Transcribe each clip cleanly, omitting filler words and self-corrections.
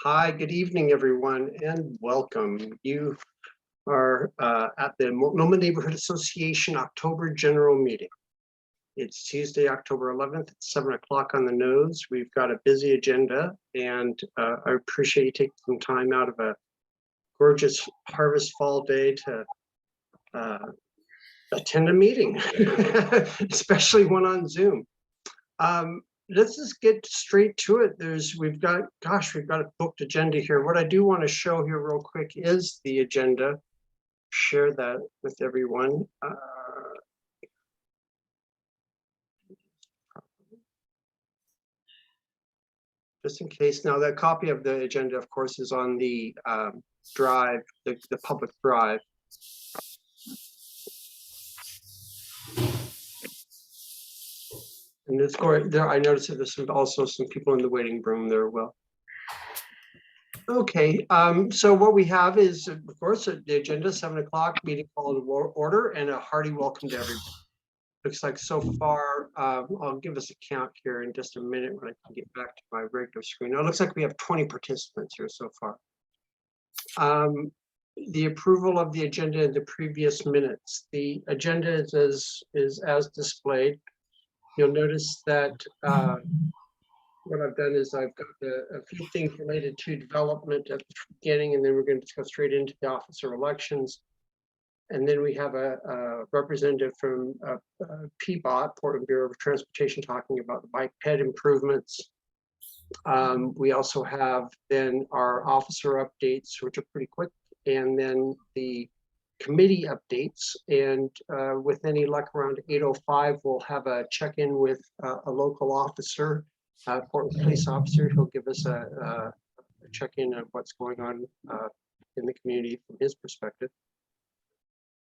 Hi, good evening, everyone, and welcome. You are at the Multnomah Neighborhood Association October General Meeting. It's Tuesday, October 11th at 7 o'clock on the nose. We've got a busy agenda, and I appreciate you taking some time out of a gorgeous harvest fall day to attend a meeting, especially one on Zoom. Let's just get straight to it. We've got a booked agenda here. What I do want to show here real quick is the agenda. Share that with everyone. Just in case. Now, that copy of the agenda, of course, is on the drive, the public drive. And it's going there. I noticed that there's also some people in the waiting room there. Well, okay. So what we have is, of course, the agenda, 7 o'clock, meeting call to order, and a hearty welcome to everybody. Looks like so far, I'll give us a count here in just a minute when I can get back to my regular screen. Now, it looks like we have 20 participants here so far. The approval of the agenda in the previous minutes. The agenda is as displayed. You'll notice that what I've done is I've got a few things related to development at the beginning, and then we're going to go straight into the officer elections. And then we have a representative from PBOT, Portland Bureau of Transportation, talking about the bike ped improvements. We also have then our officer updates, which are pretty quick, and then the committee updates. And with any luck, around 8:05, we'll have a check-in with a local officer, Portland police officer. He'll give us a check-in of what's going on in the community from his perspective.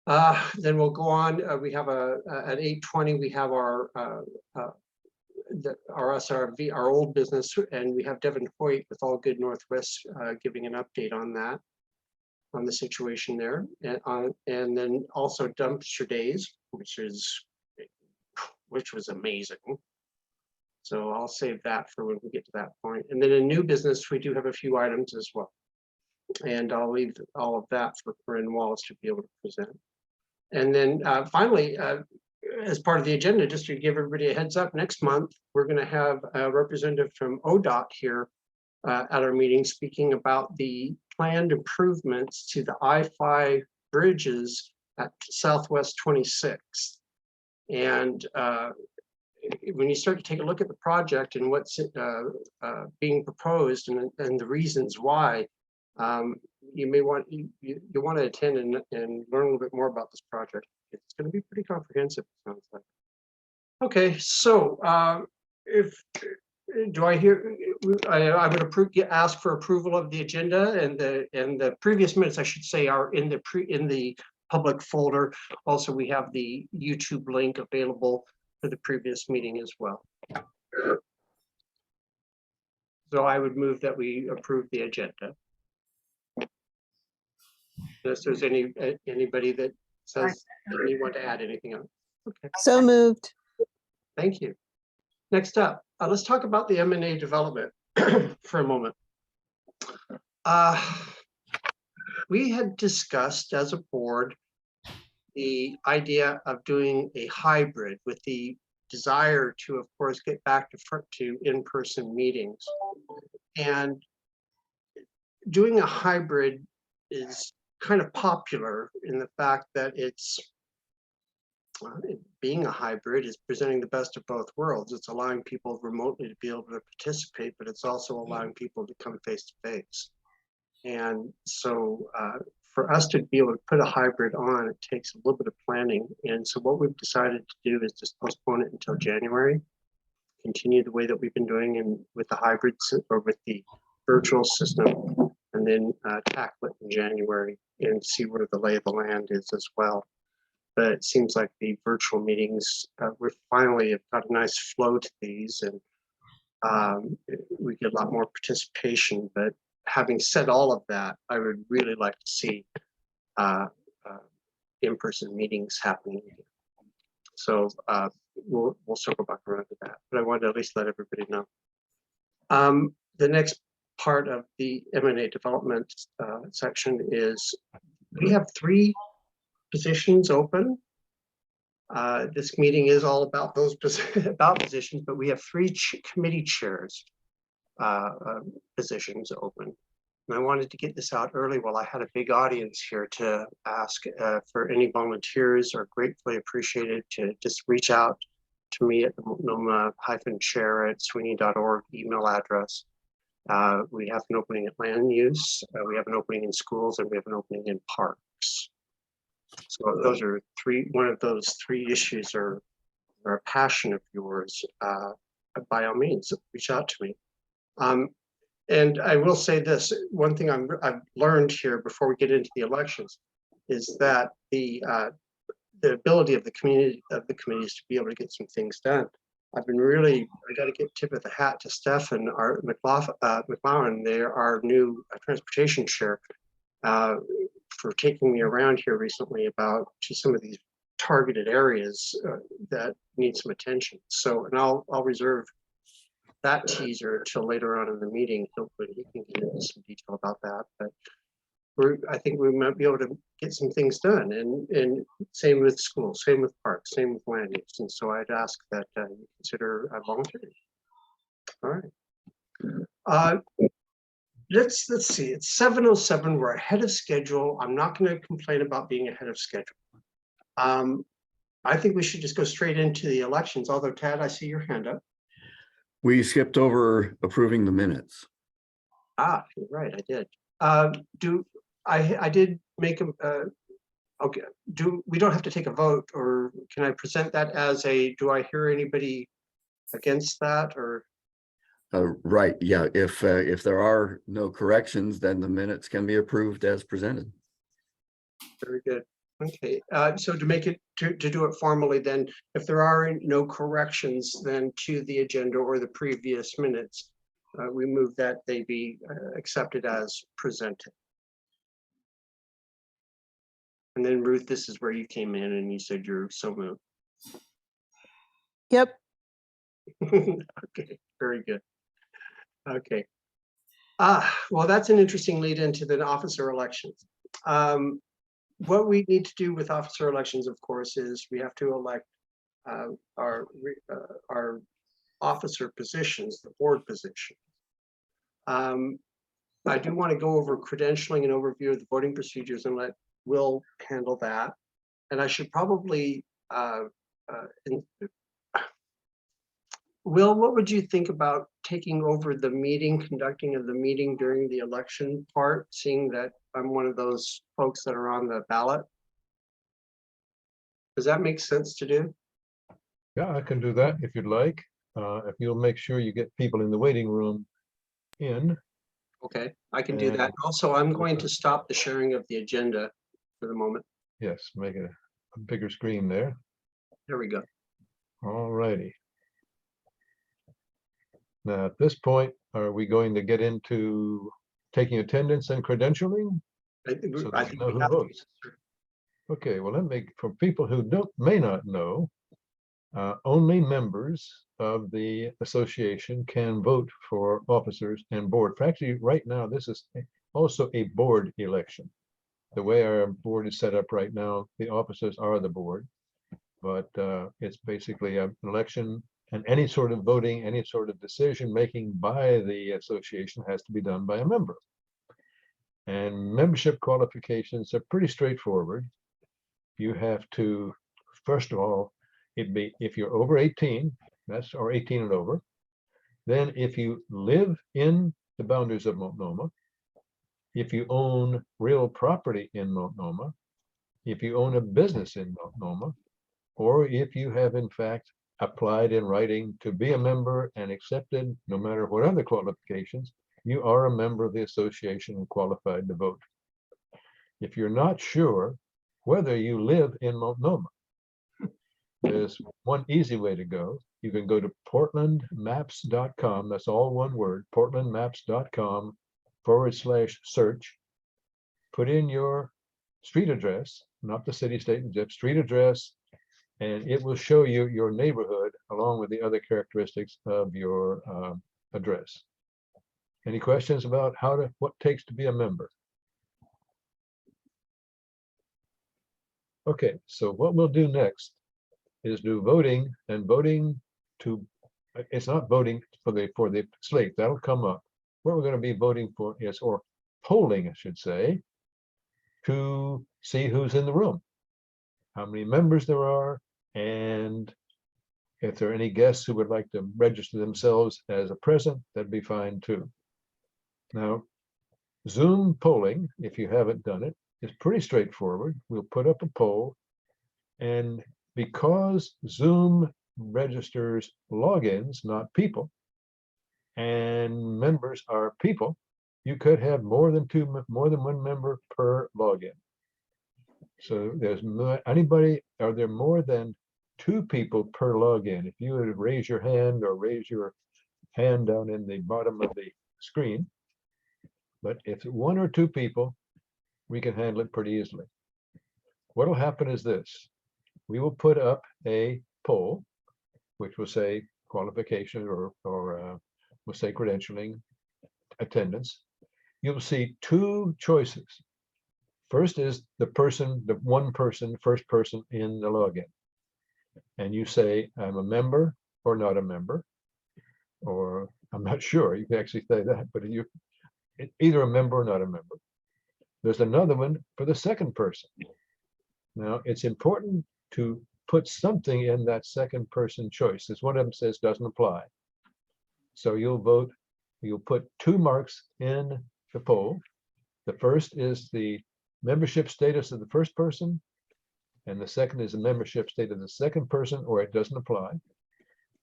Then we'll go on. We have at 8:20, we have our SRV, our old business, and we have Devin Hoyt with All Good Northwest giving an update on that, on the situation there, and then also dumpster days, which was amazing. So I'll save that for when we get to that point. And then in new business, we do have a few items as well, and I'll leave all of that for Corinne Wallace to be able to present. And then finally, as part of the agenda, just to give everybody a heads up, next month, we're going to have a representative from ODOT here at our meeting speaking about the planned improvements to the I-5 bridges at Southwest 26th. And when you start to take a look at the project and what's being proposed and the reasons why, you may want you want to attend and learn a little bit more about this project. It's going to be pretty comprehensive, it sounds like. Okay, so do I hear? I would ask for approval of the agenda, and the previous minutes, I should say, are in the public folder. Also, we have the YouTube link available for the previous meeting as well. So I would move that we approve the agenda. Unless there's anybody that says that you want to add anything else. Okay. So moved. Thank you. Next up, let's talk about the M&A development for a moment. We had discussed as a board the idea of doing a hybrid with the desire to, of course, get back to in-person meetings. And doing a hybrid is kind of popular in the fact that it's being a hybrid is presenting the best of both worlds. It's allowing people remotely to be able to participate, but it's also allowing people to come face to face. And so for us to be able to put a hybrid on, it takes a little bit of planning. And so what we've decided to do is just postpone it until January, continue the way that we've been doing and with the hybrids or with the virtual system, and then tackle it in January and see where the lay of the land is as well. But it seems like the virtual meetings, we're finally have got a nice flow to these, and we get a lot more participation. But having said all of that, I would really like to see in-person meetings happening again. So we'll circle back around to that. But I wanted to at least let everybody know. The next part of the M&A development section is we have 3 positions open. This meeting is all about those about positions, but we have 3 committee chairs positions open. And I wanted to get this out early while I had a big audience here to ask for any volunteers are gratefully appreciated to just reach out to me at the multnomah-chair@sweeney.org email address. We have an opening at land use, we have an opening in schools, and we have an opening in parks. So those are one of those 3 issues are a passion of yours. By all means, reach out to me. And I will say this, one thing I've learned here before we get into the elections is that the ability of the community committees to be able to get some things done. I got to give tip of the hat to Steph and our McLaren. They are our new transportation chair for taking me around here recently to some of these targeted areas that need some attention. So, and I'll reserve that teaser until later on in the meeting. Hopefully he can get into some detail about that. But I think we might be able to get some things done, and same with schools, same with parks, same with land use. And so I'd ask that you consider volunteering. All right. Let's see. It's 7:07. We're ahead of schedule. I'm not going to complain about being ahead of schedule. I think we should just go straight into the elections. Although Tad, I see your hand up. We skipped over approving the minutes. You're right. I did. I did make them. Okay. We don't have to take a vote, or can I present that as do I hear anybody against that, or? Right. Yeah. If there are no corrections, then the minutes can be approved as presented. Very good. Okay. So to make it to do it formally, then, if there are no corrections then to the agenda or the previous minutes, we move that they be accepted as presented. And then Ruth, this is where you came in and you said you're so moved. Yep. Okay, very good. Okay. Well, that's an interesting lead into the officer elections. What we need to do with officer elections, of course, is we have to elect our officer positions, the board positions. I do want to go over credentialing and overview of the voting procedures and let Will handle that. And I should probably, Will, what would you think about taking over the conducting of the meeting during the election part, seeing that I'm one of those folks that are on the ballot? Does that make sense to do? Yeah, I can do that if you'd like. If you'll make sure you get people in the waiting room in. Okay, I can do that. Also, I'm going to stop the sharing of the agenda for the moment. Yes, make it a bigger screen there. There we go. All righty. Now, at this point, are we going to get into taking attendance and credentialing? I think So we have to. Okay, well, for people who may not know, only members of the association can vote for officers and board. Actually, right now, this is also a board election. The way our board is set up right now, the officers are the board, but it's basically an election, and any sort of voting, any sort of decision making by the association has to be done by a member. And membership qualifications are pretty straightforward. You have to, first of all, if you're over 18, or 18 and over, then if you live in the boundaries of Multnomah, if you own real property in Multnomah, if you own a business in Multnomah, or if you have in fact applied in writing to be a member and accepted, no matter what other qualifications, you are a member of the association and qualified to vote. If you're not sure whether you live in Multnomah, there's one easy way to go. You can go to portlandmaps.com. That's all one word, portlandmaps.com/search. Put in your street address, not the city, state, and zip, street address, and it will show you your neighborhood along with the other characteristics of your address. Any questions about what it takes to be a member? Okay, so what we'll do next is do voting, and voting to, it's not voting for the slate, that'll come up. What we're going to be voting for is, or polling, I should say, to see who's in the room, how many members there are, and if there are any guests who would like to register themselves as a present, that'd be fine too. Now, Zoom polling, if you haven't done it, is pretty straightforward. We'll put up a poll, and because Zoom registers logins, not people, and members are people, you could have more than one member per login. So there's anybody, are there more than 2 people per login? If you would raise your hand or raise your hand down in the bottom of the screen. But if 1 or 2 people, we can handle it pretty easily. What will happen is this. We will put up a poll, which will say qualification or we'll say credentialing, attendance. You'll see 2 choices. First is the first person in the login. And you say, I'm a member or not a member, or I'm not sure. You can actually say that, but you either a member or not a member. There's another one for the second person. Now, it's important to put something in that second person choice. This one of them says doesn't apply. So you'll vote, you'll put 2 marks in the poll. The first is the membership status of the first person, and the second is the membership status of the second person, or it doesn't apply.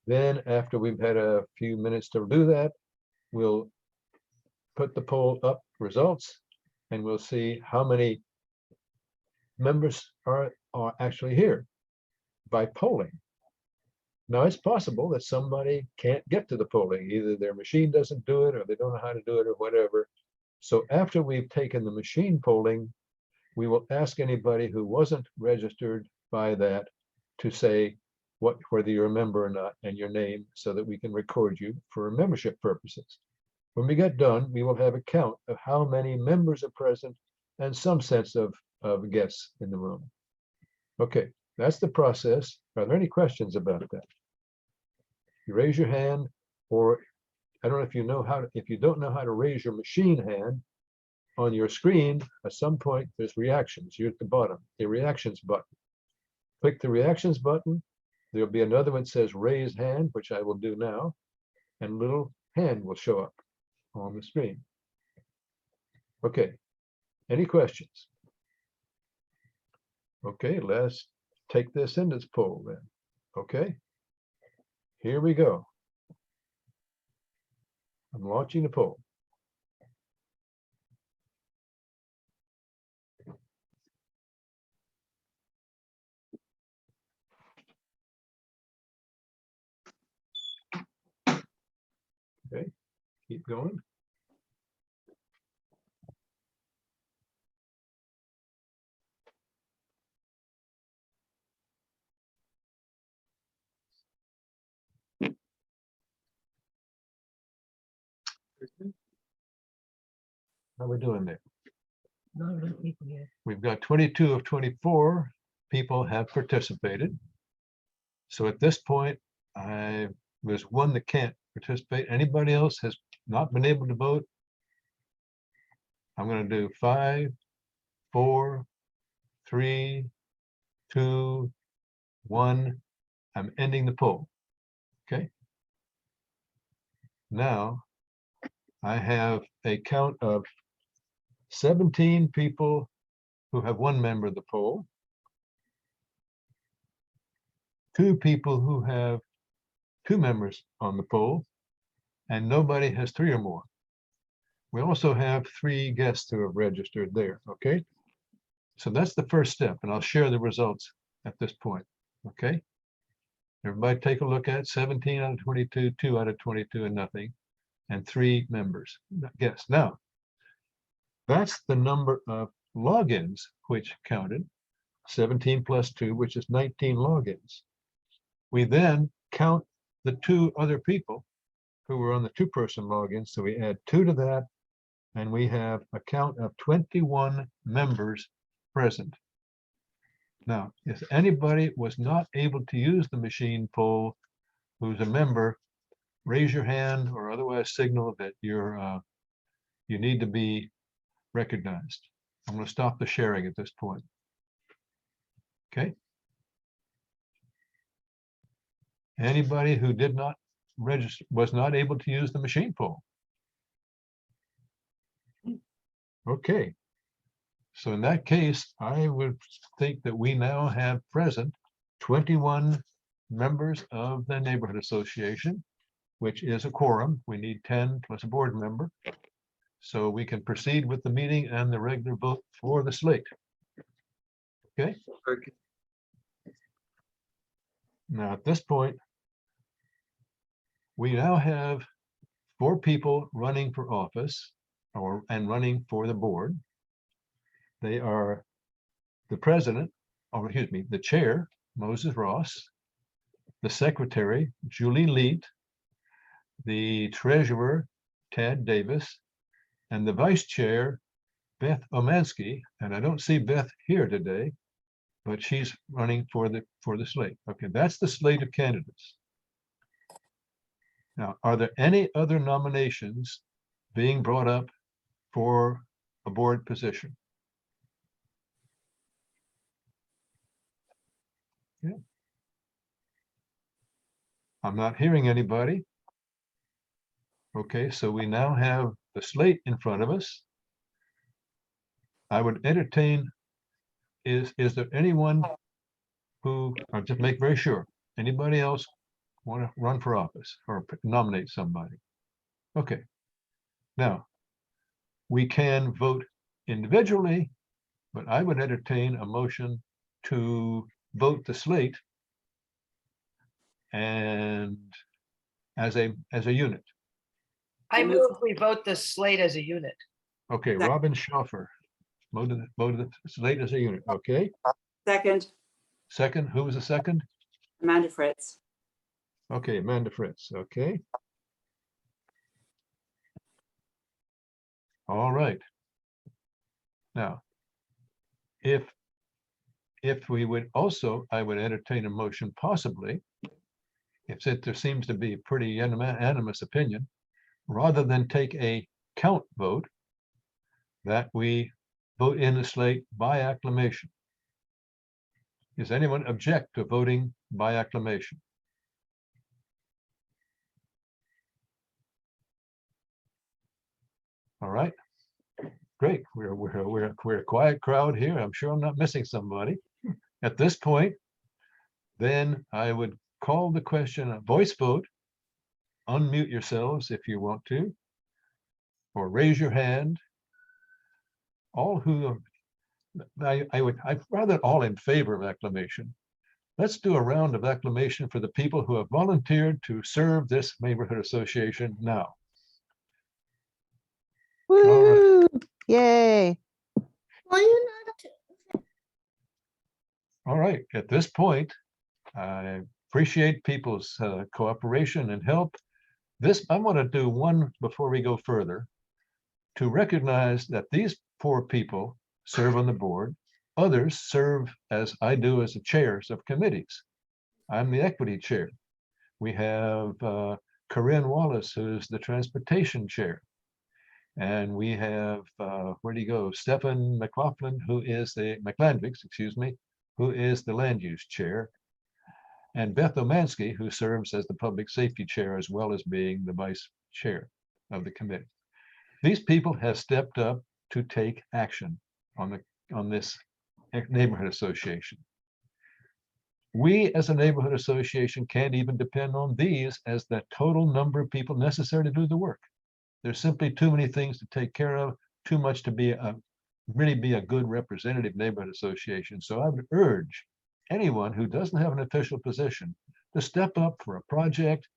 Then after we've had a few minutes to do that, we'll put the poll up results, and we'll see how many members are actually here by polling. Now, it's possible that somebody can't get to the polling. Either their machine doesn't do it, or they don't know how to do it, or whatever. So after we've taken the machine polling, we will ask anybody who wasn't registered by that to say whether you're a member or not, and your name, so that we can record you for membership purposes. When we get done, we will have a count of how many members are present and some sense of guests in the room. Okay, that's the process. Are there any questions about that? You raise your hand, or I don't know if you know how to, if you don't know how to raise your machine hand, on your screen, at some point, there's reactions. You're at the bottom, the reactions button. Click the reactions button. There'll be another one that says raise hand, which I will do now, and a little hand will show up on the screen. Okay, any questions? Okay, let's take this into this poll then. Okay, here we go. I'm launching the poll. Okay, keep going. How are we doing there? We've got 22 of 24 people have participated. So at this point, there's one that can't participate. Anybody else has not been able to vote? I'm going to do 5, 4, 3, 2, 1. I'm ending the poll. Okay. Now I have a count of 17 people who have 1 member of the poll, 2 people who have 2 members on the poll, and nobody has 3 or more. We also have 3 guests who have registered there. Okay, so that's the first step, and I'll share the results at this point. Okay, everybody take a look at 17 out of 22, 2 out of 22, and nothing, and 3 members guests. Now that's the number of logins which counted, 17 plus 2, which is 19 logins. We then count the 2 other people who were on the two-person login. So we add 2 to that, and we have a count of 21 members present. Now, if anybody was not able to use the machine poll who's a member, raise your hand or otherwise signal that you need to be recognized. I'm going to stop the sharing at this point. Okay. Anybody who did not register, was not able to use the machine poll? Okay. So in that case, I would think that we now have present 21 members of the neighborhood association, which is a quorum. We need 10 plus a board member. So we can proceed with the meeting and the regular vote for the slate. Okay. Okay. Now, at this point, we now have 4 people running for office and running for the board. They are the president, or excuse me, the chair, Moses Ross, the secretary, Julie Leet, the treasurer, Tad Davis, and the vice chair, Beth Omansky. And I don't see Beth here today, but she's running for the slate. Okay, that's the slate of candidates. Now, are there any other nominations being brought up for a board position? Yeah. I'm not hearing anybody. Okay, so we now have the slate in front of us. I would entertain, is there anyone who, I'll just make very sure, anybody else want to run for office or nominate somebody? Okay. Now, we can vote individually, but I would entertain a motion to vote the slate and as a unit. I move we vote the slate as a unit. Okay, Second. Robin Schaffer voted the slate as a unit. Okay, Second, second, who was the second? Amanda Fritz. Okay, Amanda Fritz. Okay. All right. Now, if we would also, I would entertain a motion possibly, if there seems to be a pretty unanimous opinion, rather than take a count vote, that we vote in the slate by acclamation. Does anyone object to voting by acclamation? All right, great. We're a quiet crowd here. I'm sure I'm not missing somebody. At this point, then I would call the question a voice vote. Unmute yourselves if you want to, or raise your hand. All who, I'd rather all in favor of acclamation. Let's do a round of acclamation for the people who have volunteered to serve this neighborhood association now. Woo! Yay. All right, at this point, I appreciate people's cooperation and help. I want to do one before we go further, to recognize that these 4 people serve on the board. Others serve as I do as the chairs of committees. I'm the equity chair. We have Corinne Wallace, who's the transportation chair. And we have, where do you go? Stephen McLaughlin, who is the who is the land use chair. And Beth Omansky, who serves as the public safety chair, as well as being the vice chair of the committee. These people have stepped up to take action on this neighborhood association. We as a neighborhood association can't even depend on these as the total number of people necessary to do the work. There's simply too many things to take care of, too much to really be a good representative neighborhood association. So I would urge anyone who doesn't have an official position to step up for a project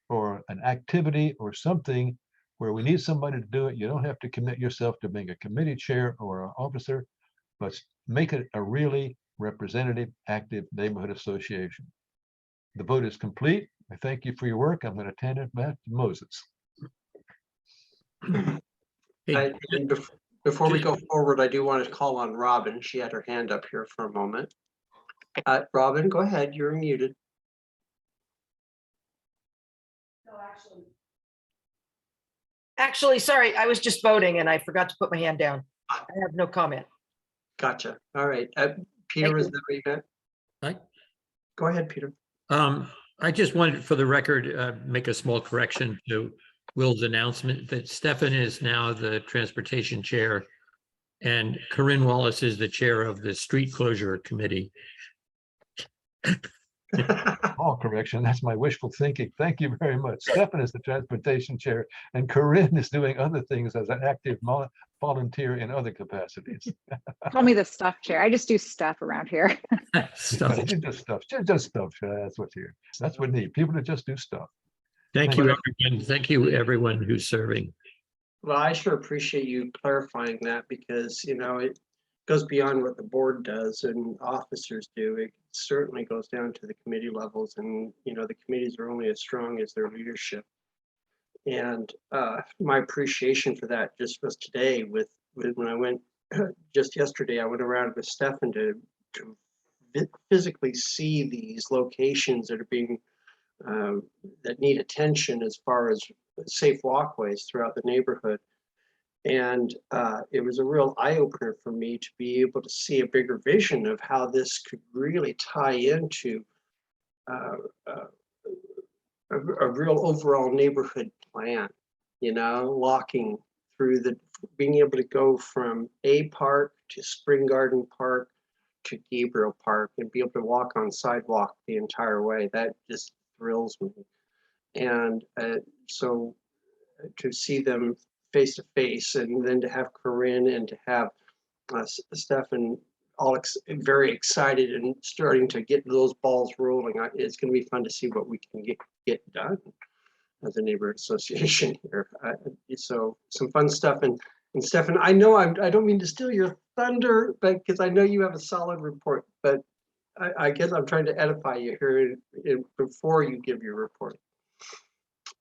or an activity or something where we need somebody to do it. You don't have to commit yourself to being a committee chair or an officer, but make it a really representative, active neighborhood association. The vote is complete. I thank you for your work. I'm going to hand it back to Moses. And before we go forward, I do want to call on Robin. She had her hand up here for a moment. Robin, go ahead. You're muted. Actually, sorry, I was just voting and I forgot to put my hand down. I have no comment. Gotcha. All right. Peter, Thank is you. that what you got? Right. Go ahead, Peter. I just wanted, for the record, make a small correction to Will's announcement that Stefan is now the transportation chair and Corinne Wallace is the chair of the street closure committee. All correction. That's my wishful thinking. Thank you very much. Stefan is the transportation chair and Corinne is doing other things as an active volunteer in other capacities. Call me the stuff chair. I just do stuff around here. So, She does stuff. She does stuff. That's what's here. That's what we need. People that just do stuff. thank you, everyone. Thank you, everyone who's serving. Well, I sure appreciate you clarifying that because, you know, it goes beyond what the board does and officers do. It certainly goes down to the committee levels and, you know, the committees are only as strong as their leadership. And my appreciation for that just was today with when I went just yesterday, I went around with Stefan to physically see these locations that are being that need attention as far as safe walkways throughout the neighborhood. And it was a real eye-opener for me to be able to see a bigger vision of how this could really tie into a real overall neighborhood plan, you know, walking through being able to go from A Park to Spring Garden Park to Gabriel Park and be able to walk on sidewalk the entire way. That just thrills me. And so to see them face to face and then to have Corinne and to have Stefan all very excited and starting to get those balls rolling. It's going to be fun to see what we can get done as a neighborhood association here. So some fun stuff. And Stefan, I know I don't mean to steal your thunder, but because I know you have a solid report, but I guess I'm trying to edify you here before you give your report.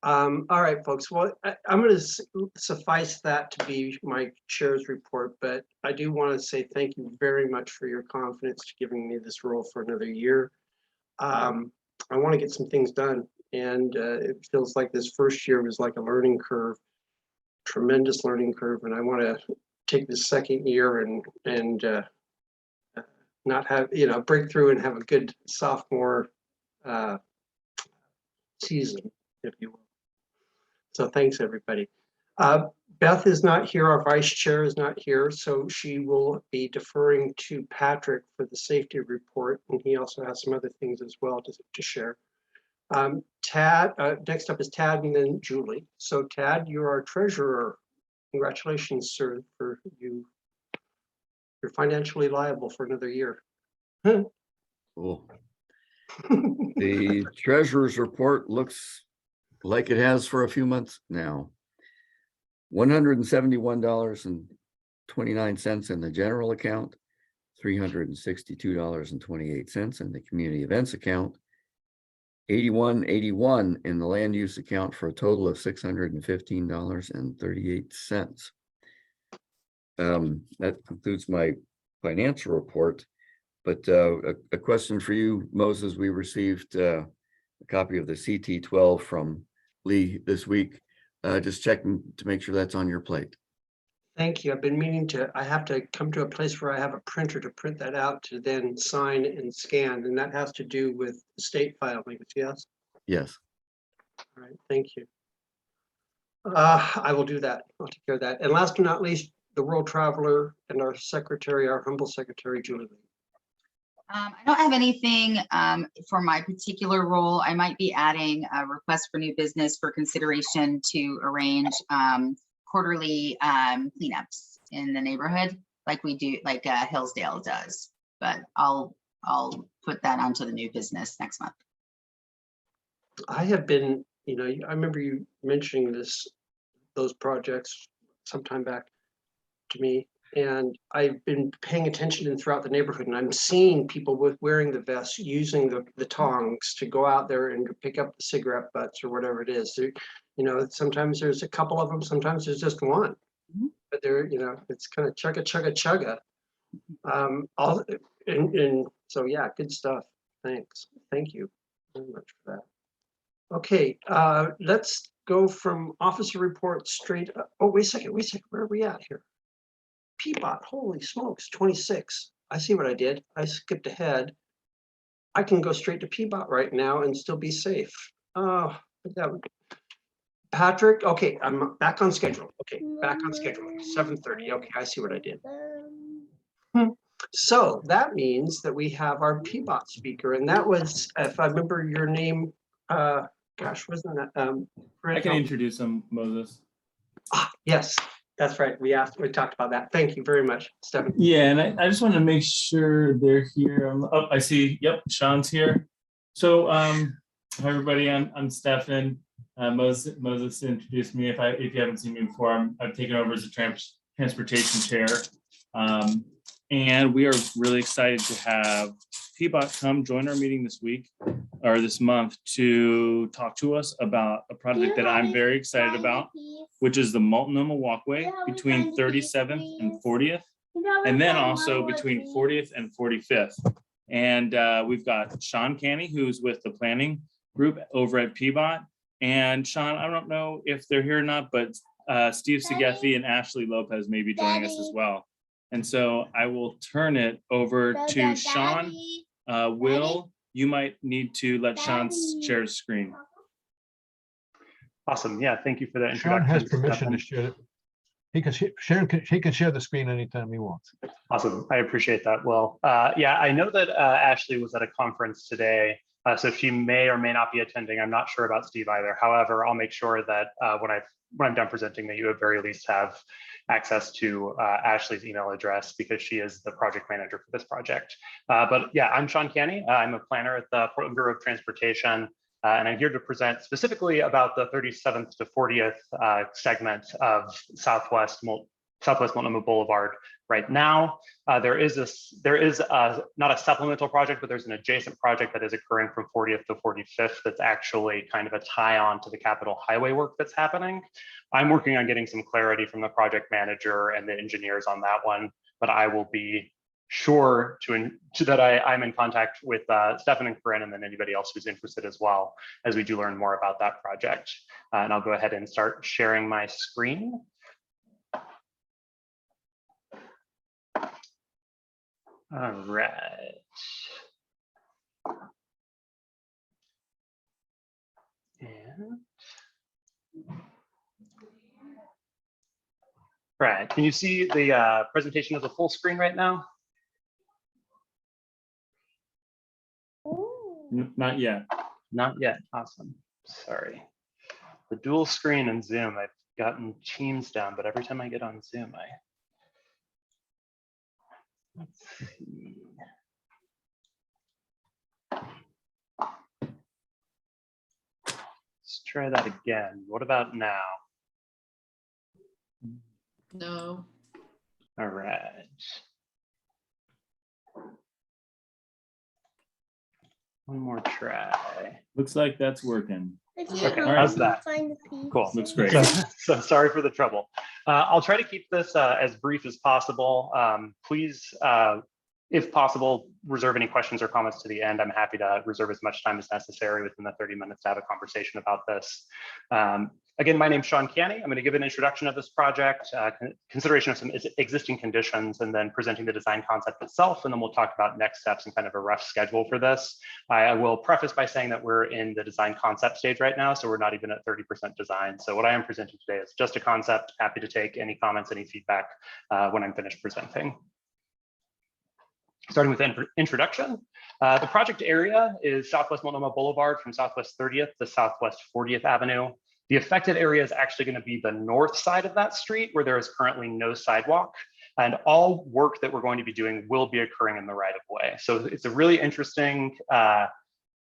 All right, folks. Well, I'm going to suffice that to be my chair's report, but I do want to say thank you very much for your confidence to giving me this role for another year. I want to get some things done, and it feels like this first year was like a learning curve, tremendous learning curve, and I want to take this second year and not have, you know, break through and have a good sophomore season, if you will. So thanks, everybody. Beth is not here. Our vice chair is not here, so she will be deferring to Patrick for the safety report, and he also has some other things as well to share. Tad, next up is Tad and then Julie. So Tad, you're our treasurer. Congratulations, sir, for you. You're financially liable for another year. Cool. The treasurer's report looks like it has for a few months now. $171.29 in the general account, $362.28 in the community events account, $81.81 in the land use account for a total of $615.38. That concludes my financial report. But a question for you, Moses. We received a copy of the CT12 from Lee this week. Just checking to make sure that's on your plate. Thank you. I've been meaning to, I have to come to a place where I have a printer to print that out to then sign and scan, and that has to do with state filing, yes? Yes. All right, thank you. I will do that. I'll take care of that. And last but not least, the world traveler and our secretary, our humble secretary, Julie. I don't have anything for my particular role. I might be adding a request for new business for consideration to arrange quarterly cleanups in the neighborhood, like we do, like Hillsdale does. But I'll put that onto the new business next month. I have been, you know, I remember you mentioning those projects sometime back to me, And I've been paying attention in throughout the neighborhood, and I'm seeing people with wearing the vests, using the tongs to go out there and pick up the cigarette butts or whatever it is. You know, sometimes there's a couple of them, sometimes there's just one. But they're, you know, it's kind of chugga, chugga, chugga. And so, yeah, good stuff. Thanks. Thank you very much for that. Okay, let's go from officer report straight up. Oh, wait a second. Where are we at here? Peabot, holy smokes, 26. I see what I did. I skipped ahead. I can go straight to Peabot right now and still be safe. Oh, Patrick, okay, I'm back on schedule. Okay, back on schedule, 7:30. Okay, I see what I did. So that means that we have our Peabot speaker, and that was, if I remember your name, gosh, wasn't that? I can introduce him, Moses. Yes, that's right. We talked about that. Thank you very much, Stephen. Yeah, and I just want to make sure they're here. Oh, I see. Yep, Sean's here. So, hi everybody. I'm Stefan. Moses introduced me. If you haven't seen me before, I've taken over as a transportation chair, and we are really excited to have Peabot come join our meeting this week or this month to talk to us about a project that I'm very excited about, which is the Multnomah Walkway between 37th and 40th, and then also between 40th and 45th. And we've got Sean Canny, who's with the planning group over at Peabot. And Sean, I don't know if they're here or not, but Steve Segethi and Ashley Lopez may be joining us as well. And so I will turn it over to Sean. Will, you might need to let Sean share his screen. Awesome. Yeah, thank you for that Sean introduction. has permission to share it. He can share the screen anytime he wants. Awesome. I appreciate that, Will. Yeah, I know that Ashley was at a conference today, so she may or may not be attending. I'm not sure about Steve either. However, I'll make sure that when I'm done presenting, that you at very least have access to Ashley's email address, because she is the project manager for this project. But yeah, I'm Sean Canny. I'm a planner at the Portland Bureau of Transportation, and I'm here to present specifically about the 37th to 40th segment of Southwest Multnomah Boulevard. Right now, there is not a supplemental project, but there's an adjacent project that is occurring from 40th to 45th that's actually kind of a tie-on to the Capitol Highway work that's happening. I'm working on getting some clarity from the project manager and the engineers on that one, but I will be sure that I'm in contact with Stefan and Corinne, and then anybody else who's interested as well, as we do learn more about that project. And I'll go ahead and start sharing my screen. All right. And right, can you see the presentation of the full screen right now? Not yet. Not yet. Awesome. Sorry. The dual screen and Zoom, I've gotten Teams down, but every time I get on Zoom, let's see. Let's try that again. What about now? No. All right. One more try. Looks like that's working. Okay, how's that? Cool. Looks great. So sorry for the trouble. I'll try to keep this as brief as possible. Please, if possible, reserve any questions or comments to the end. I'm happy to reserve as much time as necessary within the 30 minutes to have a conversation about this. Again, my name's Sean Canny. I'm going to give an introduction of this project, consideration of some existing conditions, and then presenting the design concept itself. And then we'll talk about next steps and kind of a rough schedule for this. I will preface by saying that we're in the design concept stage right now, so we're not even at 30% design. So what I am presenting today is just a concept. Happy to take any comments, any feedback when I'm finished presenting. Starting with introduction, the project area is Southwest Multnomah Boulevard from Southwest 30th to Southwest 40th Avenue. The affected area is actually going to be the north side of that street, where there is currently no sidewalk, and all work that we're going to be doing will be occurring in the right of way. So it's a really interesting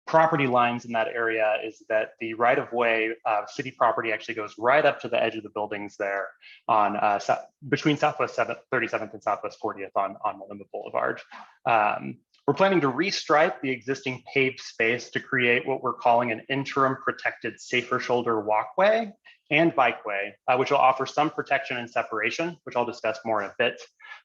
property lines in that area is that the right-of-way city property actually goes right up to the edge of the buildings there on between Southwest 37th and Southwest 40th on Multnomah Boulevard. We're planning to restripe the existing paved space to create what we're calling an interim protected safer shoulder walkway and bikeway, which will offer some protection and separation, which I'll discuss more in a bit.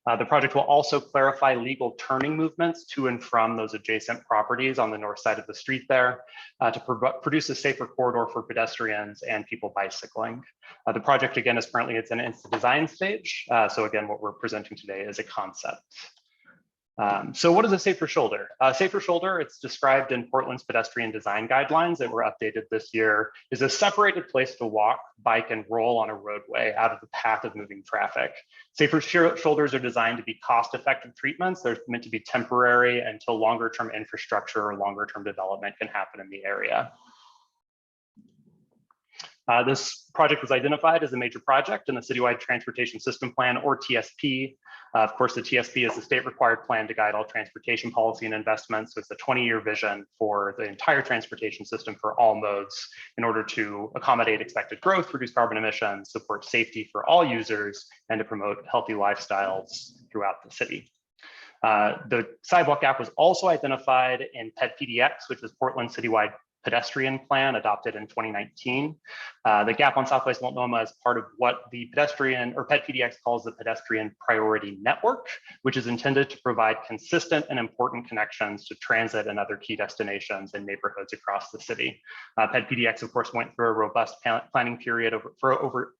The project will also clarify legal turning movements to and from those adjacent properties on the north side of the street there to produce a safer corridor for pedestrians and people bicycling. The project, again, is currently in its design stage. So again, what we're presenting today is a concept. So what is a safer shoulder? Safer shoulder, it's described in Portland's pedestrian design guidelines that were updated this year, is a separated place to walk, bike, and roll on a roadway out of the path of moving traffic. Safer shoulders are designed to be cost-effective treatments. They're meant to be temporary until longer-term infrastructure or longer-term development can happen in the area. This project was identified as a major project in the Citywide Transportation System Plan, or TSP. Of course, the TSP is the state required plan to guide all transportation policy and investments. So it's a 20-year vision for the entire transportation system for all modes in order to accommodate expected growth, reduce carbon emissions, support safety for all users, and to promote healthy lifestyles throughout the city. The sidewalk gap was also identified in PED-PDX, which is Portland's citywide pedestrian plan adopted in 2019. The gap on Southwest Multnomah is part of what the pedestrian or PED-PDX calls the pedestrian priority network, which is intended to provide consistent and important connections to transit and other key destinations and neighborhoods across the city. PED-PDX, of course, went through a robust planning period of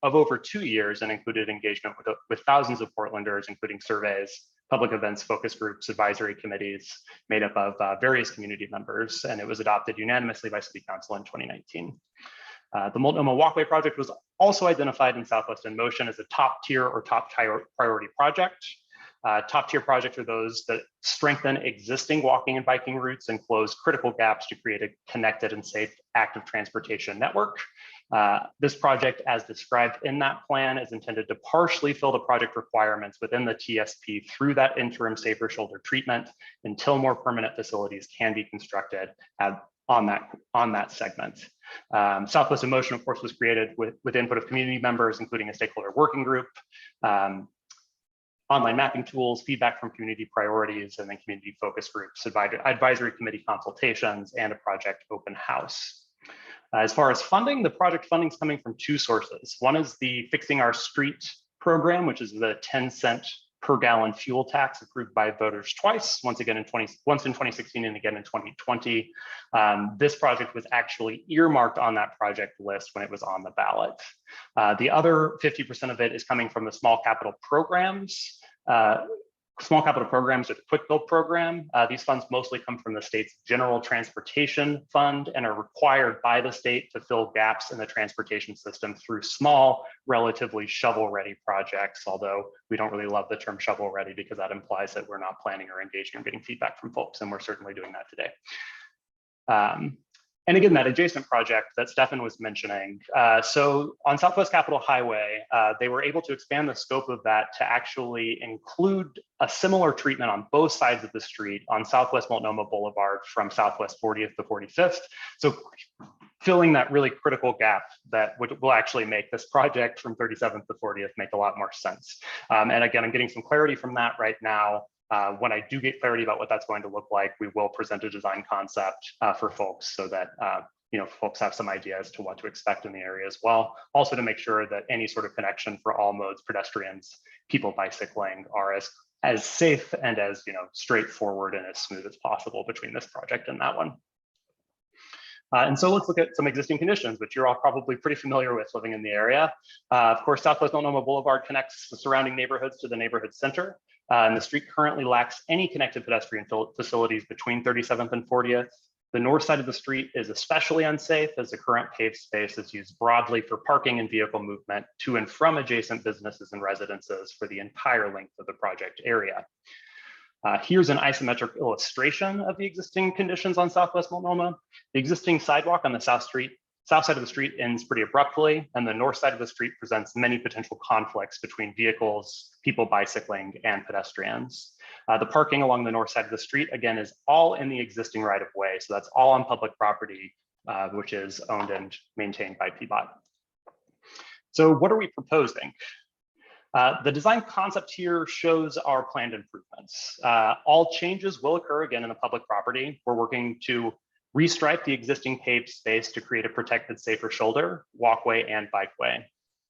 over 2 years and included engagement with thousands of Portlanders, including surveys, public events, focus groups, advisory committees made up of various community members, and it was adopted unanimously by City Council in 2019. The Multnomah Walkway project was also identified in Southwest in Motion as a top tier or top priority project. Top tier projects are those that strengthen existing walking and biking routes and close critical gaps to create a connected and safe active transportation network. This project, as described in that plan, is intended to partially fill the project requirements within the TSP through that interim safer shoulder treatment until more permanent facilities can be constructed on that segment. Southwest in Motion, of course, was created with input of community members, including a stakeholder working group, online mapping tools, feedback from community priorities, and then community focus groups, advisory committee consultations, and a project open house. As far as funding, the project funding is coming from two sources. One is the Fixing Our Street program, which is the 10-cent per gallon fuel tax approved by voters twice, once in 2016 and again in 2020. This project was actually earmarked on that project list when it was on the ballot. The other 50% of it is coming from the small capital programs. Small capital programs are the quick build program. These funds mostly come from the state's general transportation fund and are required by the state to fill gaps in the transportation system through small, relatively shovel-ready projects, although we don't really love the term shovel-ready because that implies that we're not planning or engaging or getting feedback from folks, and we're certainly doing that today. And again, that adjacent project that Stefan was mentioning. So on Southwest Capitol Highway, they were able to expand the scope of that to actually include a similar treatment on both sides of the street on Southwest Multnomah Boulevard from Southwest 40th to 45th. So filling that really critical gap that will actually make this project from 37th to 40th make a lot more sense. And again, I'm getting some clarity from that right now. When I do get clarity about what that's going to look like, we will present a design concept for folks so that folks have some idea as to what to expect in the area as well. Also to make sure that any sort of connection for all modes, pedestrians, people bicycling, are as safe and as straightforward and as smooth as possible between this project and that one. And so let's look at some existing conditions, which you're all probably pretty familiar with living in the area. Of course, Southwest Multnomah Boulevard connects the surrounding neighborhoods to the neighborhood center. And the street currently lacks any connected pedestrian facilities between 37th and 40th. The north side of the street is especially unsafe as the current paved space is used broadly for parking and vehicle movement to and from adjacent businesses and residences for the entire length of the project area. Here's an isometric illustration of the existing conditions on Southwest Multnomah. The existing sidewalk on the south side of the street ends pretty abruptly, and the north side of the street presents many potential conflicts between vehicles, people bicycling, and pedestrians. The parking along the north side of the street, again, is all in the existing right of way. So that's all on public property, which is owned and maintained by PBOT. So what are we proposing? The design concept here shows our planned improvements. All changes will occur again in the public property. We're working to restripe the existing paved space to create a protected, safer shoulder, walkway, and bikeway.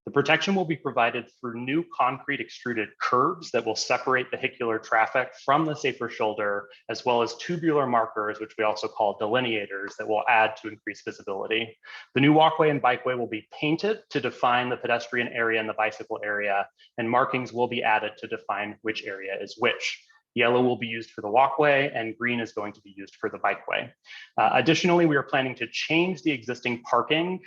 The protection will be provided through new concrete extruded curbs that will separate vehicular traffic from the safer shoulder, as well as tubular markers, which we also call delineators, that will add to increase visibility. The new walkway and bikeway will be painted to define the pedestrian area and the bicycle area, and markings will be added to define which area is which. Yellow will be used for the walkway and green is going to be used for the bikeway. Additionally, we are planning to change the existing parking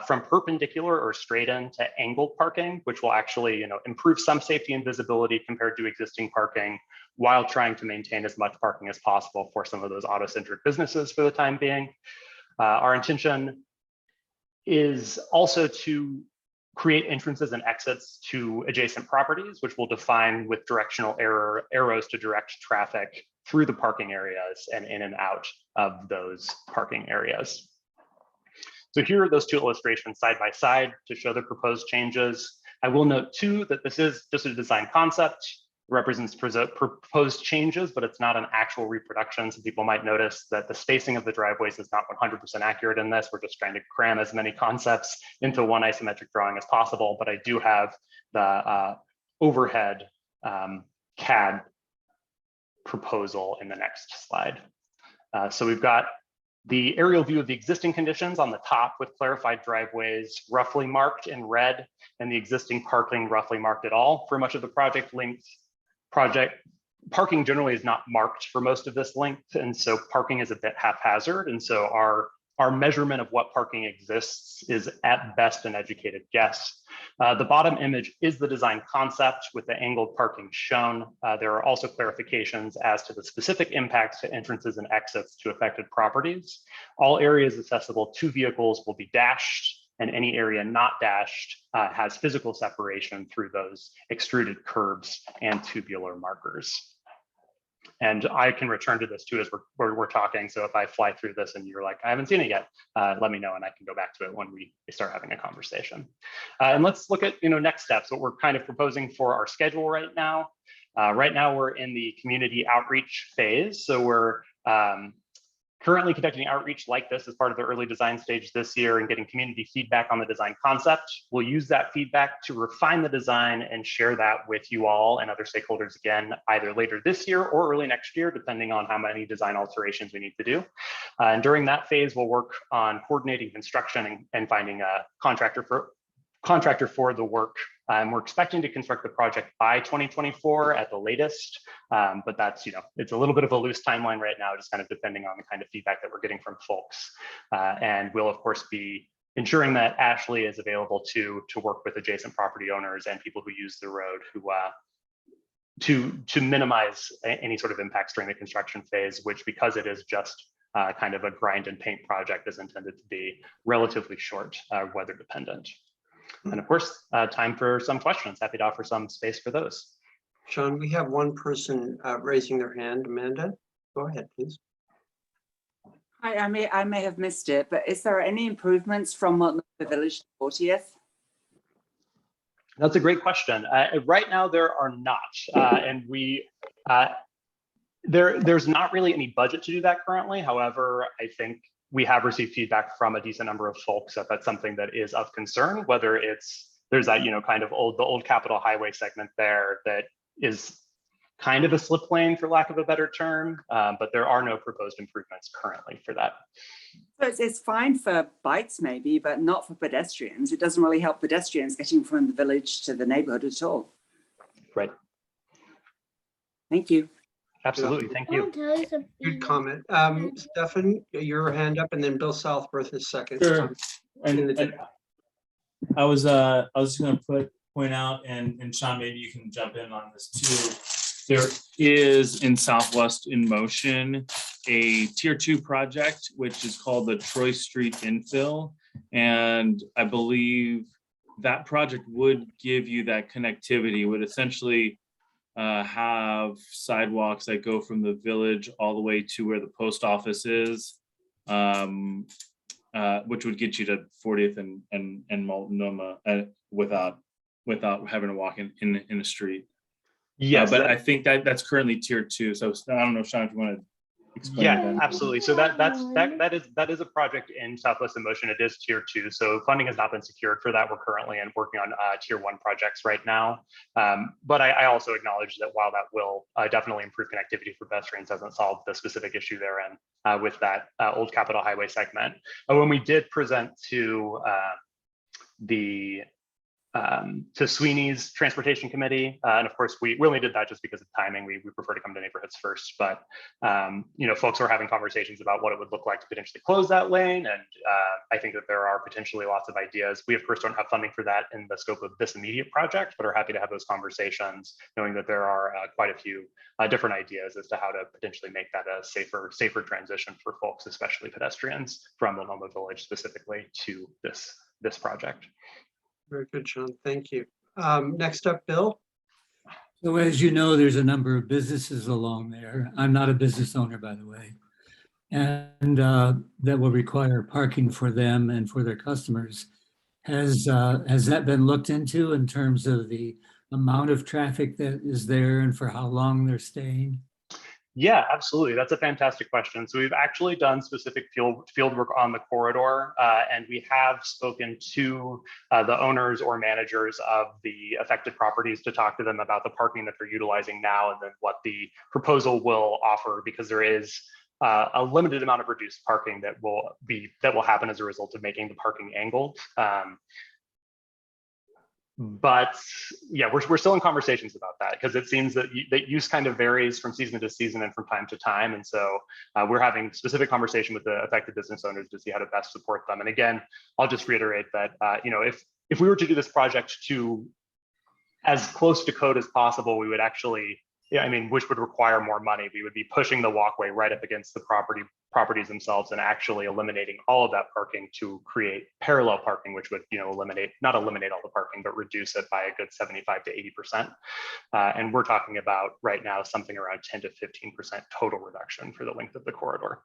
from perpendicular or straight in to angled parking, which will actually improve some safety and visibility compared to existing parking, while trying to maintain as much parking as possible for some of those auto-centric businesses for the time being. Our intention is also to create entrances and exits to adjacent properties, which will define with directional arrows to direct traffic through the parking areas and in and out of those parking areas. So here are those two illustrations side by side to show the proposed changes. I will note too that this is just a design concept. It represents proposed changes, but it's not an actual reproduction. So people might notice that the spacing of the driveways is not 100% accurate in this. We're just trying to cram as many concepts into one isometric drawing as possible. But I do have the overhead CAD proposal in the next slide. So we've got the aerial view of the existing conditions on the top with clarified driveways roughly marked in red and the existing parking roughly marked at all for much of the project length. Parking generally is not marked for most of this length, and so parking is a bit haphazard. And so our measurement of what parking exists is at best an educated guess. The bottom image is the design concept with the angled parking shown. There are also clarifications as to the specific impacts to entrances and exits to affected properties. All areas accessible to vehicles will be dashed, and any area not dashed has physical separation through those extruded curbs and tubular markers. And I can return to this too as we're talking. So if I fly through this and you're like, I haven't seen it yet, let me know and I can go back to it when we start having a conversation. And let's look at next steps, what we're kind of proposing for our schedule right now. Right now we're in the community outreach phase. So we're currently conducting outreach like this as part of the early design stage this year and getting community feedback on the design concept. We'll use that feedback to refine the design and share that with you all and other stakeholders again, either later this year or early next year, depending on how many design alterations we need to do. And during that phase, we'll work on coordinating construction and finding a contractor for the work. We're expecting to construct the project by 2024 at the latest, but that's, it's a little bit of a loose timeline right now, just kind of depending on the kind of feedback that we're getting from folks. And we'll of course be ensuring that Ashley is available to work with adjacent property owners and people who use the road to minimize any sort of impacts during the construction phase, which because it is just kind of a grind and paint project is intended to be relatively short, weather dependent. And of course, time for some questions. Happy to offer some space for those. Sean, we have one person raising their hand. Amanda, go ahead, please. Hi, I may have missed it, but is there any improvements from Multnomah Village to 40th? That's a great question. Right now, there are not, and there's not really any budget to do that currently. However, I think we have received feedback from a decent number of folks that that's something that is of concern, whether there's that, kind of the old Capitol Highway segment there that is kind of a slip lane for lack of a better term, but there are no proposed improvements currently for that. So it's fine for bikes maybe, but not for pedestrians. It doesn't really help pedestrians getting from the village to the neighborhood at all. Right. Thank you. Absolutely, thank you. Good comment. Stefan, your hand up, and then Bill Southworth is second. Sure. And I was just going to point out, and Sean, maybe you can jump in on this too. There is in Southwest in Motion a tier 2 project, which is called the Troy Street Infill. And I believe that project would give you that connectivity, would essentially have sidewalks that go from the village all the way to where the post office is, which would get you to 40th and Multnomah without having to walk in a street. Yes, but I think that's currently tier 2. So I don't know, Sean, if you want to explain yeah, that. absolutely. So that is a project in Southwest in Motion. It is tier 2. So funding has not been secured for that. We're currently working on tier 1 projects right now. But I also acknowledge that while that will definitely improve connectivity for pedestrians, doesn't solve the specific issue therein with that old Capitol Highway segment. When we did present to to Sweeney's Transportation Committee. And of course, we only did that just because of timing. We prefer to come to neighborhoods first, but folks are having conversations about what it would look like to potentially close that lane. And I think that there are potentially lots of ideas. We of course don't have funding for that in the scope of this immediate project, but are happy to have those conversations, knowing that there are quite a few different ideas as to how to potentially make that a safer transition for folks, especially pedestrians from Multnomah Village specifically to this project. Very good, Sean. Thank you. Next up, Bill. So as you know, there's a number of businesses along there. I'm not a business owner, by the way. And that will require parking for them and for their customers. Has that been looked into in terms of the amount of traffic that is there and for how long they're staying? Yeah, absolutely. That's a fantastic question. So we've actually done specific field work on the corridor, and we have spoken to the owners or managers of the affected properties to talk to them about the parking that they're utilizing now and then what the proposal will offer, because there is a limited amount of reduced parking that will happen as a result of making the parking angled. But yeah, we're still in conversations about that because it seems that use kind of varies from season to season and from time to time. And so we're having specific conversation with the affected business owners to see how to best support them. And again, I'll just reiterate that, if we were to do this project to as close to code as possible, we would actually, which would require more money. We would be pushing the walkway right up against the properties themselves and actually eliminating all of that parking to create parallel parking, which would, not eliminate all the parking, but reduce it by a good 75 to 80%. And we're talking about right now something around 10 to 15% total reduction for the length of the corridor.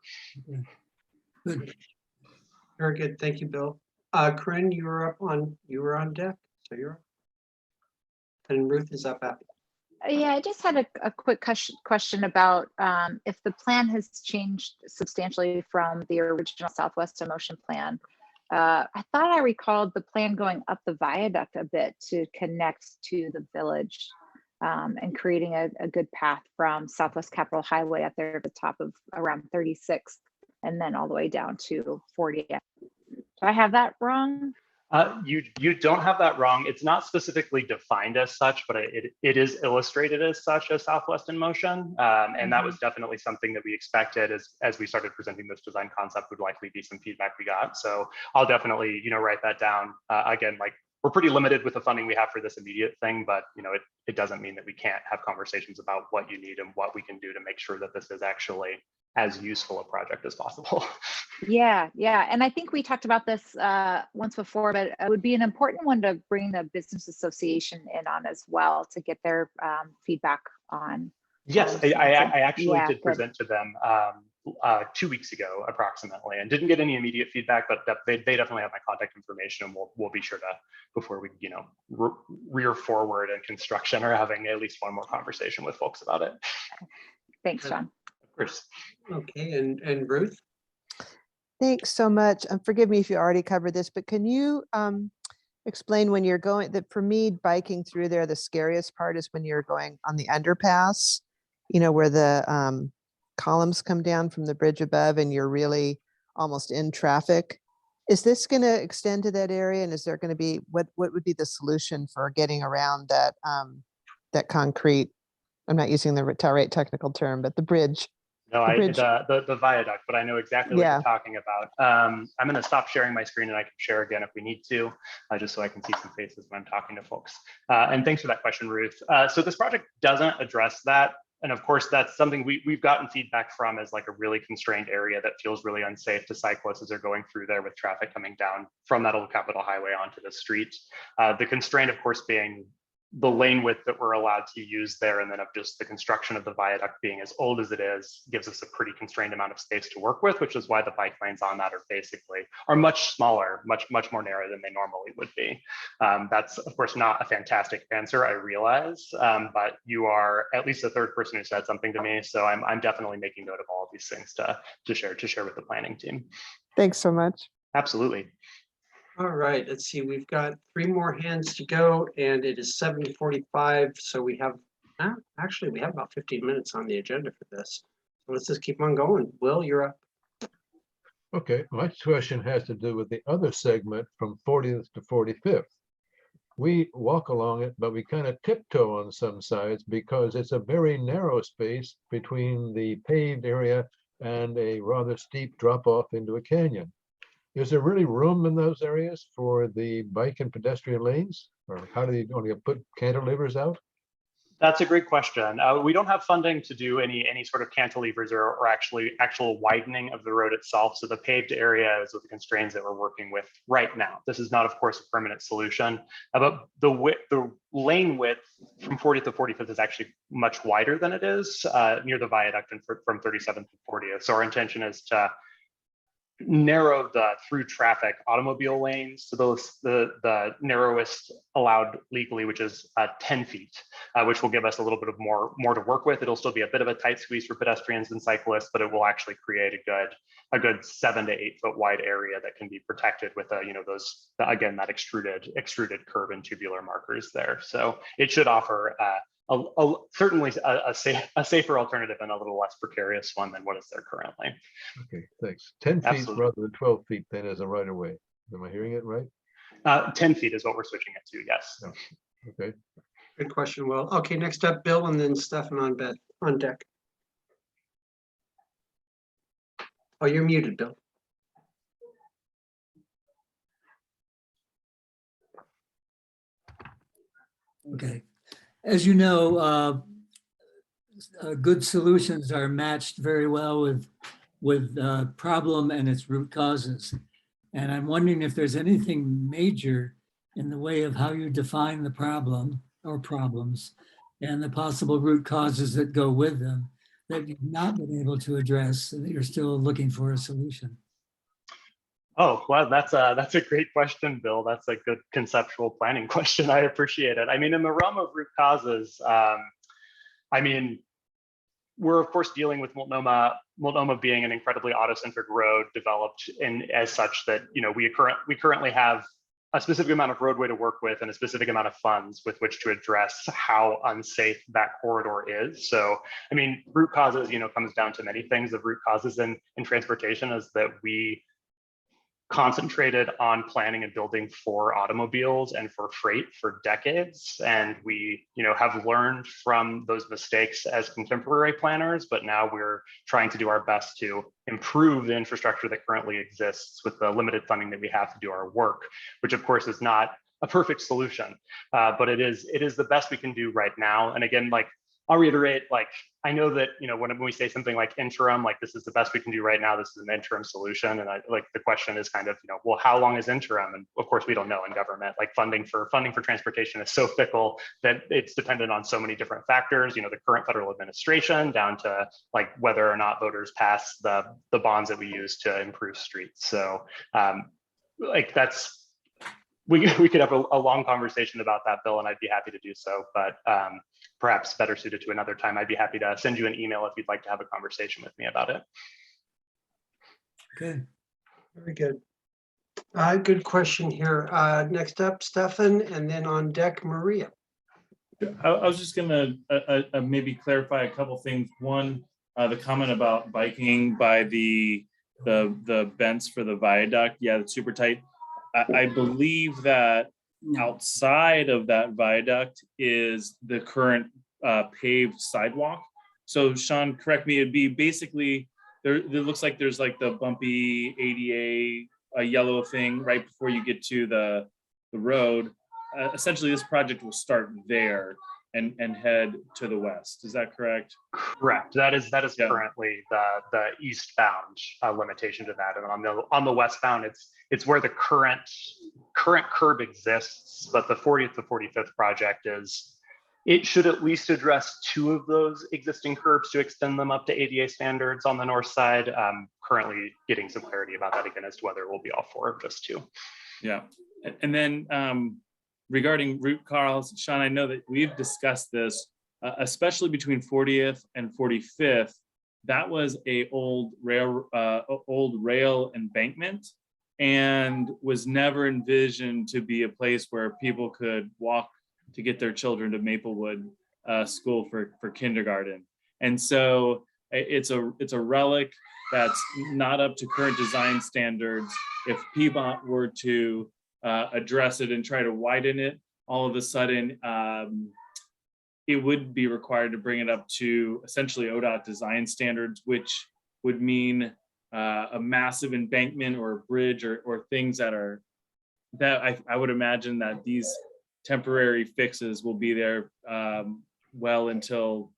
Good. Very good. Thank you, Bill. Corinne, you were on deck. So you're up. And Ruth is up after. Yeah, I just had a quick question about if the plan has changed substantially from the original Southwest in Motion plan. I thought I recalled the plan going up the viaduct a bit to connect to the village and creating a good path from Southwest Capitol Highway up there at the top of around 36th and then all the way down to 40th. Do I have that wrong? You don't have that wrong. It's not specifically defined as such, but it is illustrated as such as Southwest in Motion. And that was definitely something that we expected as we started presenting this design concept would likely be some feedback we got. So I'll definitely, write that down. Again, we're pretty limited with the funding we have for this immediate thing, but it doesn't mean that we can't have conversations about what you need and what we can do to make sure that this is actually as useful a project as possible. Yeah. And I think we talked about this once before, but it would be an important one to bring the business association in on as well to get their feedback on. Yes, I actually did present to them 2 weeks ago approximately, and didn't get any immediate feedback, but they definitely have my contact information, and we'll be sure to, before we rear forward in construction, or having at least one more conversation with folks about it. Thanks, John. Of course. Okay, and Ruth? Thanks so much. Forgive me if you already covered this, but can you explain when you're going, that for me, biking through there, the scariest part is when you're going on the underpass, where the columns come down from the bridge above and you're really almost in traffic. Is this going to extend to that area? And is there going to be, what would be the solution for getting around that, that concrete? I'm not using the right technical term, but the bridge. No, the viaduct, but I know exactly what you're talking about. I'm going to stop sharing my screen and I can share again if we need to, just so I can see some faces when I'm talking to folks. And thanks for that question, Ruth. So this project doesn't address that. And of course, that's something we've gotten feedback from as a really constrained area that feels really unsafe to cyclists as they're going through there with traffic coming down from that old Capitol Highway onto the street. The constraint, of course, being the lane width that we're allowed to use there, and then of just the construction of the viaduct being as old as it is, gives us a pretty constrained amount of space to work with, which is why the bike lanes on that are much smaller, much more narrow than they normally would be. That's of course not a fantastic answer, I realize, but you are at least the third person who said something to me, so I'm definitely making note of all of these things to share with the planning team. Thanks so much. Absolutely. All right, let's see, we've got 3 more hands to go and it is 7:45. So we have, actually, we have about 15 minutes on the agenda for this. So let's just keep on going. Will, you're up. Okay, my question has to do with the other segment from 40th to 45th. We walk along it, but we kind of tiptoe on some sides because it's a very narrow space between the paved area and a rather steep drop off into a canyon. Is there really room in those areas for the bike and pedestrian lanes? Or how do you only put cantilevers out? That's a great question. We don't have funding to do any sort of cantilevers or actual widening of the road itself. So the paved area is with the constraints that we're working with right now. This is not, of course, a permanent solution. But the lane width from 40th to 45th is actually much wider than it is near the viaduct and from 37th to 40th. So our intention is to narrow the through traffic automobile lanes to the narrowest allowed legally, which is 10 feet, which will give us a little bit of more to work with. It'll still be a bit of a tight squeeze for pedestrians and cyclists, but it will actually create a good 7 to 8 foot wide area that can be protected with those, again, that extruded curb and tubular markers there. So it should offer certainly a safer alternative and a little less precarious one than what is there currently. Okay, thanks. 10 feet Absolutely. rather than 12 feet then as a right of way. Am I hearing it right? 10 feet is what we're switching it to, yes. No. Okay. Good question, Will. Okay, next up, Bill, and then Stefan on deck. Oh, you're muted, Bill. Okay. As you know, good solutions are matched very well with problem and its root causes. And I'm wondering if there's anything major in the way of how you define the problem or problems and the possible root causes that go with them that you've not been able to address and that you're still looking for a solution. Oh, well, that's a great question, Bill. That's a good conceptual planning question. I appreciate it. I mean, in the realm of root causes, I mean, we're of course dealing with Multnomah being an incredibly auto-centered road developed in as such that we currently have a specific amount of roadway to work with and a specific amount of funds with which to address how unsafe that corridor is. So, I mean, root causes, comes down to many things. The root causes in transportation is that we concentrated on planning and building for automobiles and for freight for decades. And we, have learned from those mistakes as contemporary planners, but now we're trying to do our best to improve the infrastructure that currently exists with the limited funding that we have to do our work, which of course is not a perfect solution, but it is the best we can do right now. And again, I'll reiterate, I know that, when we say something like interim, this is the best we can do right now, this is an interim solution. And the question is kind of, well, how long is interim? And of course we don't know in government, funding for transportation is so fickle that it's dependent on so many different factors, the current federal administration down to whether or not voters pass the bonds that we use to improve streets. So we could have a long conversation about that, Bill, and I'd be happy to do so, but perhaps better suited to another time. I'd be happy to send you an email if you'd like to have a conversation with me about it. Okay. Very good. Good question here. Next up, Stefan, and then on deck, Maria. I was just gonna maybe clarify a couple things. One, the comment about biking by the bents for the viaduct. Yeah, it's super tight. I believe that outside of that viaduct is the current paved sidewalk. So Sean, correct me, it'd be basically, it looks like there's the bumpy ADA yellow thing right before you get to the road. Essentially, this project will start there and head to the west. Is that correct? Correct. That is currently the eastbound limitation to that, and on the westbound, it's where the current current curb exists, but the 40th to 45th project it should at least address 2 of those existing curbs to extend them up to ADA standards on the north side. Currently getting some clarity about that again as to whether it will be all 4 or just 2. Yeah, and then regarding root cause, Sean, I know that we've discussed this, especially between 40th and 45th. That was a old rail embankment, and was never envisioned to be a place where people could walk to get their children to Maplewood School for kindergarten. And so it's a relic that's not up to current design standards. If PBOT were to address it and try to widen it, all of a sudden it would be required to bring it up to essentially ODOT design standards, which would mean a massive embankment or a bridge or things that I would imagine that these temporary fixes will be there well until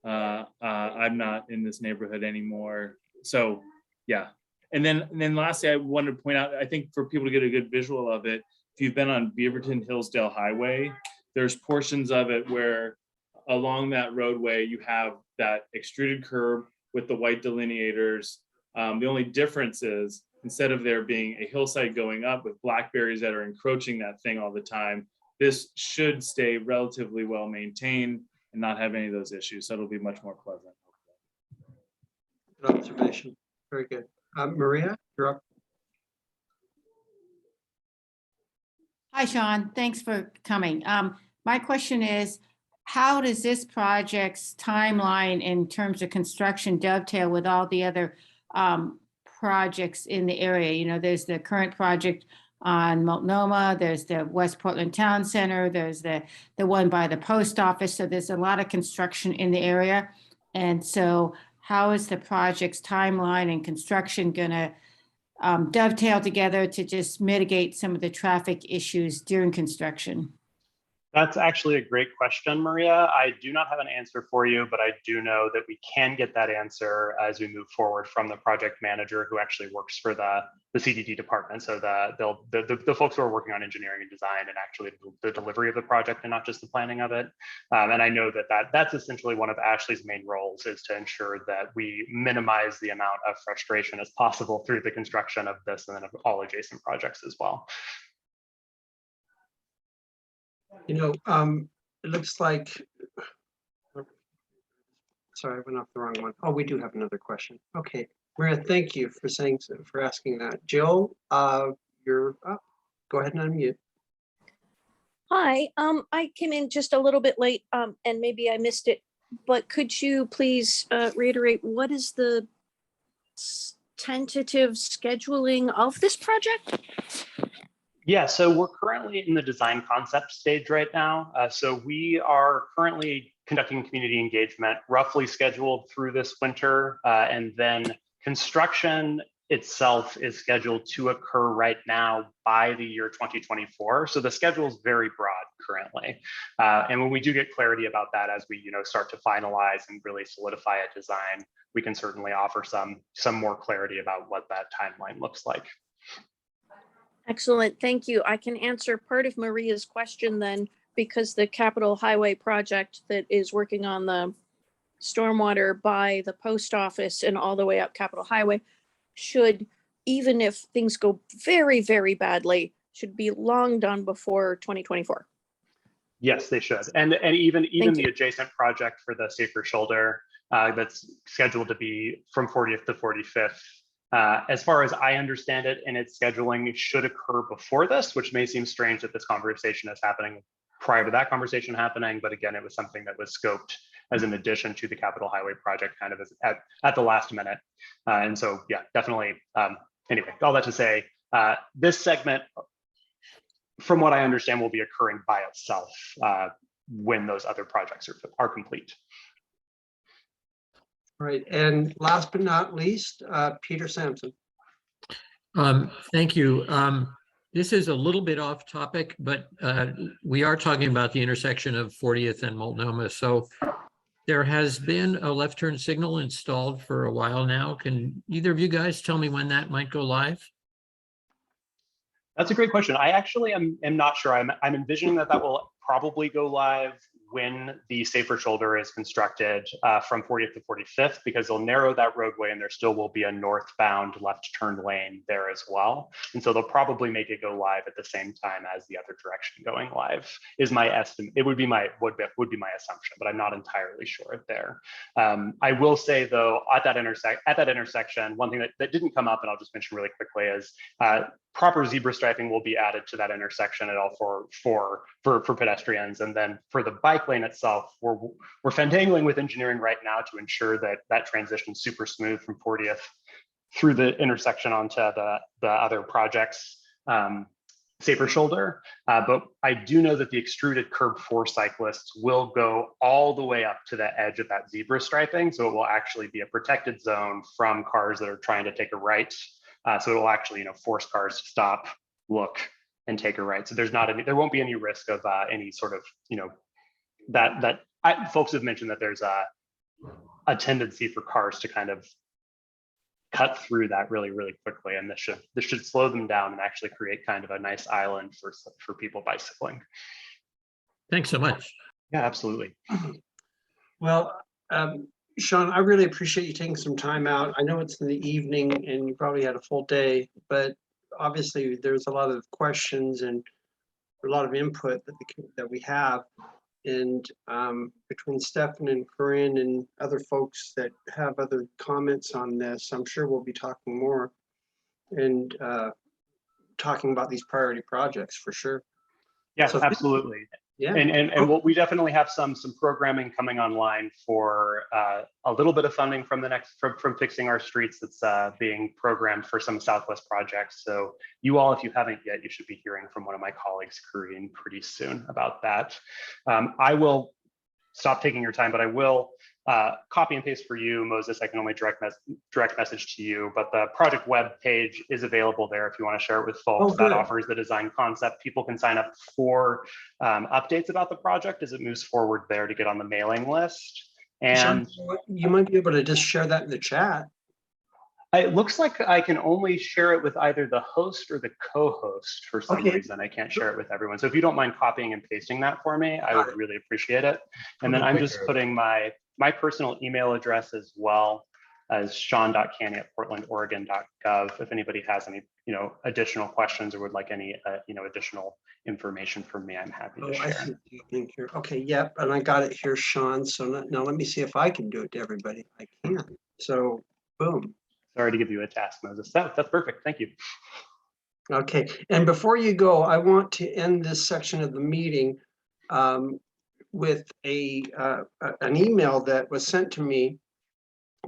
I'm not in this neighborhood anymore. So yeah. And then lastly, I wanted to point out, I think for people to get a good visual of it, if you've been on Beaverton Hillsdale Highway, there's portions of it where along that roadway, you have that extruded curb with the white delineators. The only difference is instead of there being a hillside going up with blackberries that are encroaching that thing all the time, this should stay relatively well maintained and not have any of those issues. So it'll be much more pleasant. Good observation. Very good. Maria, you're up. Hi, Sean. Thanks for coming. My question is, how does this project's timeline in terms of construction dovetail with all the other projects in the area? You know, there's the current project on Multnomah, there's the West Portland Town Center, there's the one by the post office. So there's a lot of construction in the area. And so how is the project's timeline and construction gonna dovetail together to just mitigate some of the traffic issues during construction? That's actually a great question, Maria. I do not have an answer for you, but I do know that we can get that answer as we move forward from the project manager who actually works for the CDD department. So the folks who are working on engineering and design and actually the delivery of the project and not just the planning of it. And I know that's essentially one of Ashley's main roles, is to ensure that we minimize the amount of frustration as possible through the construction of this and then of all adjacent projects as well. You know, it looks like, sorry, I went off the wrong one. Oh, we do have another question. Okay, Maria, thank you for saying so, for asking that. Jill, you're up. Go ahead and unmute. Hi, I came in just a little bit late, and maybe I missed it, but could you please reiterate what is the tentative scheduling of this project? Yeah, so we're currently in the design concept stage right now. So we are currently conducting community engagement, roughly scheduled through this winter, and then construction itself is scheduled to occur right now by the year 2024. So the schedule is very broad currently. And when we do get clarity about that, as we start to finalize and really solidify a design, we can certainly offer some more clarity about what that timeline looks like. Excellent, thank you. I can answer part of Maria's question then, because the Capitol Highway project that is working on the stormwater by the post office and all the way up Capitol Highway should, even if things go very, very badly, should be long done before 2024. Yes, they should. And even the adjacent project for the Safer Shoulder that's scheduled to be from 40th to 45th. As far as I understand it, and its scheduling should occur before this, which may seem strange that this conversation is happening prior to that conversation happening. But again, it was something that was scoped as an addition to the Capitol Highway project kind of as at the last minute. And so, yeah, definitely. Anyway, all that to say, this segment, from what I understand, will be occurring by itself when those other projects are complete. All right, and last but not least, Peter Sampson. Thank you. This is a little bit off topic, but we are talking about the intersection of 40th and Multnomah. So there has been a left turn signal installed for a while now. Can either of you guys tell me when that might go live? That's a great question. I actually am not sure. I'm envisioning that will probably go live when the safer shoulder is constructed from 40th to 45th, because they'll narrow that roadway and there still will be a northbound left turn lane there as well. And so they'll probably make it go live at the same time as the other direction going live is my estimate. It would be my assumption, but I'm not entirely sure there. I will say though, at that intersection, one thing that didn't come up, and I'll just mention really quickly, is proper zebra striping will be added to that intersection at all for pedestrians. And then for the bike lane itself, we're fantangling with engineering right now to ensure that that transition is super smooth from 40th through the intersection onto the other projects safer shoulder. But I do know that the extruded curb for cyclists will go all the way up to the edge of that zebra striping. So it will actually be a protected zone from cars that are trying to take a right. So it will actually, force cars to stop, look, and take a right. So there won't be any risk of any sort of, folks have mentioned that there's a tendency for cars to kind of cut through that really, really quickly. And this should slow them down and actually create kind of a nice island for people bicycling. Thanks so much. Yeah, absolutely. Well, Sean, I really appreciate you taking some time out. I know it's in the evening and you probably had a full day, but obviously there's a lot of questions and a lot of input that we have. And between Stefan and Corinne and other folks that have other comments on this, I'm sure we'll be talking more and talking about these priority projects for sure. Yes, So, absolutely. yeah. And we definitely have some programming coming online for a little bit of funding from from Fixing Our Streets that's being programmed for some Southwest projects. So you all, if you haven't yet, you should be hearing from one of my colleagues, Corinne, pretty soon about that. I will stop taking your time, but I will copy and paste for you, Moses. I can only direct message to you, but the project web page is available there if you want to share it with folks. That offers the design concept. People can sign up for updates about the project as it moves forward there to get on the mailing list. And you might be able to just share that in the chat. It looks like I can only share it with either the host or the co-host for some reason. I can't share it with everyone. So if you don't mind copying and pasting that for me, I would really appreciate it. And then I'm just putting my personal email address as well as sean.canny@portlandoregon.gov. If anybody has any, additional questions or would like any, additional information from me, I'm happy to share. I see the link here. Okay, yep, and I got it here, Sean. So now let me see if I can do it to everybody. I can. So boom. Sorry to give you a task, Moses. That's perfect. Thank you. Okay, and before you go, I want to end this section of the meeting with an email that was sent to me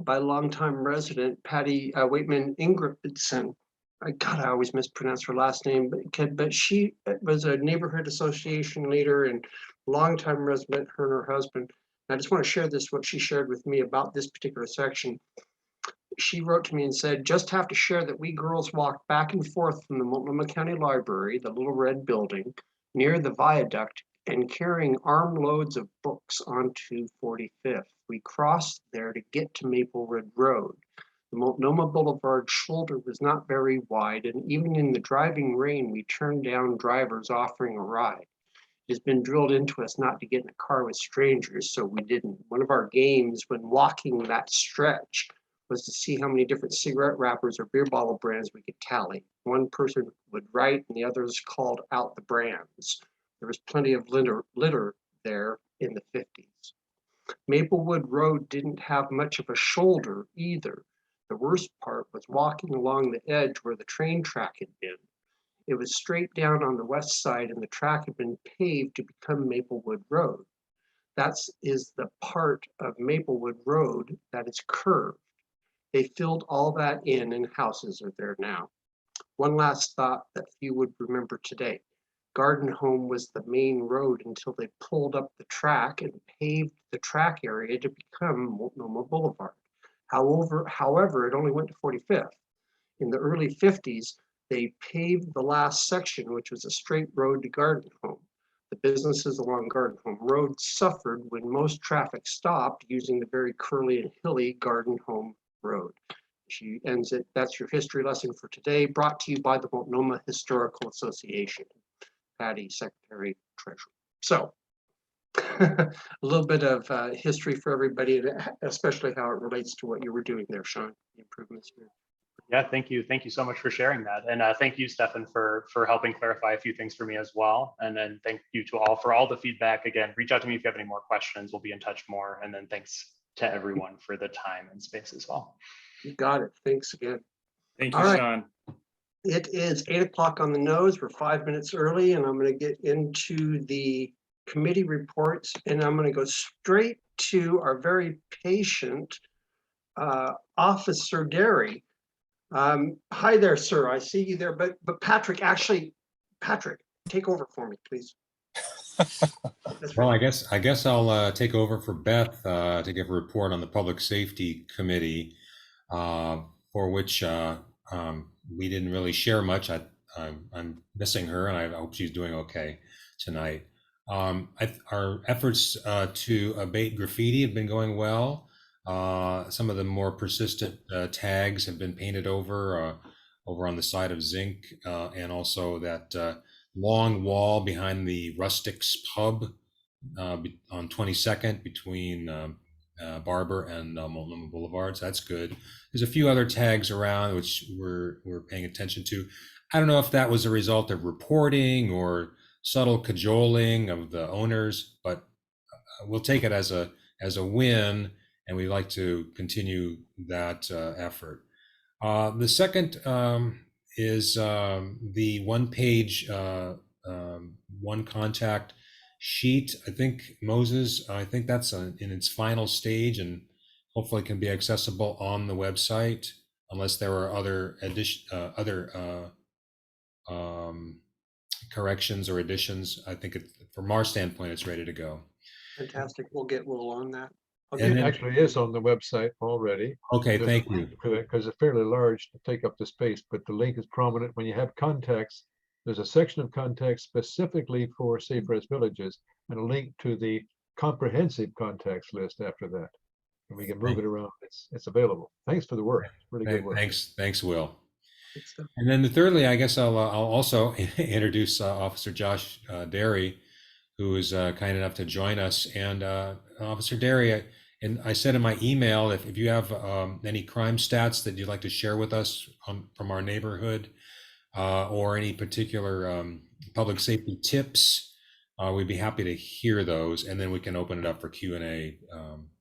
by longtime resident Patty Waitman Ingridson. I always mispronounce her last name, but she was a neighborhood association leader and longtime resident, her and her husband. And I just want to share what she shared with me about this particular section. She wrote to me and said, just have to share that we girls walked back and forth from the Multnomah County Library, the little red building, near the viaduct, and carrying armloads of books onto 45th. We crossed there to get to Maplewood Road. The Multnomah Boulevard shoulder was not very wide, and even in the driving rain, we turned down drivers offering a ride. It has been drilled into us not to get in a car with strangers, so we didn't. One of our games when walking that stretch was to see how many different cigarette wrappers or beer bottle brands we could tally. One person would write and the others called out the brands. There was plenty of litter there in the 50s. Maplewood Road didn't have much of a shoulder either. The worst part was walking along the edge where the train track had been. It was straight down on the west side and the track had been paved to become Maplewood Road. That is the part of Maplewood Road that is curved. They filled all that in and houses are there now. One last thought that few would remember today. Garden Home was the main road until they pulled up the track and paved the track area to become Multnomah Boulevard. However, it only went to 45th. In the early 50s, they paved the last section, which was a straight road to Garden Home. The businesses along Garden Home Road suffered when most traffic stopped using the very curly and hilly Garden Home Road. She ends it. That's your history lesson for today, brought to you by the Multnomah Historical Association. Patty, Secretary, Treasurer. So a little bit of history for everybody, and especially how it relates to what you were doing there, Sean, the improvements here. Yeah, thank you. Thank you so much for sharing that. And thank you, Stefan, for helping clarify a few things for me as well. And then thank you to all for all the feedback. Again, reach out to me if you have any more questions. We'll be in touch more. And then thanks to everyone for the time and space as well. You got it. Thanks again. Thank you, All right. Sean. It is 8 o'clock on the nose. We're 5 minutes early, and I'm going to get into the committee reports, and I'm going to go straight to our very patient Officer Derry. Hi there, sir. I see you there, but Patrick, Patrick, take over for me, please. Well, I guess I'll take over for Beth to give a report on the Public Safety Committee, for which we didn't really share much. I'm missing her, and I hope she's doing okay tonight. Our efforts to abate graffiti have been going well. Some of the more persistent tags have been painted over on the side of Zinc, and also that long wall behind the Rustics Pub on 22nd between Barber and Multnomah Boulevard. So that's good. There's a few other tags around which we're paying attention to. I don't know if that was a result of reporting or subtle cajoling of the owners, but we'll take it as a win, and we'd like to continue that effort. The second is the one-page one contact sheet. I think Moses, I think that's in its final stage, and hopefully can be accessible on the website, unless there are other corrections or additions. I think from our standpoint, it's ready to go. Fantastic. We'll get Will on that. It actually is on the website already. Okay, thank you. Because it's fairly large to take up the space, but the link is prominent. When you have contacts, there's a section of contacts specifically for Safe Rest Villages, and a link to the comprehensive contacts list after that. And we can move it around. It's available. Thanks for the work. Really good work. Thanks, Will. And then thirdly, I guess I'll also introduce Officer Josh Derry, who is kind enough to join us. And Officer Derry, and I said in my email, if you have any crime stats that you'd like to share with us from our neighborhood, or any particular public safety tips, we'd be happy to hear those, and then we can open it up for Q&A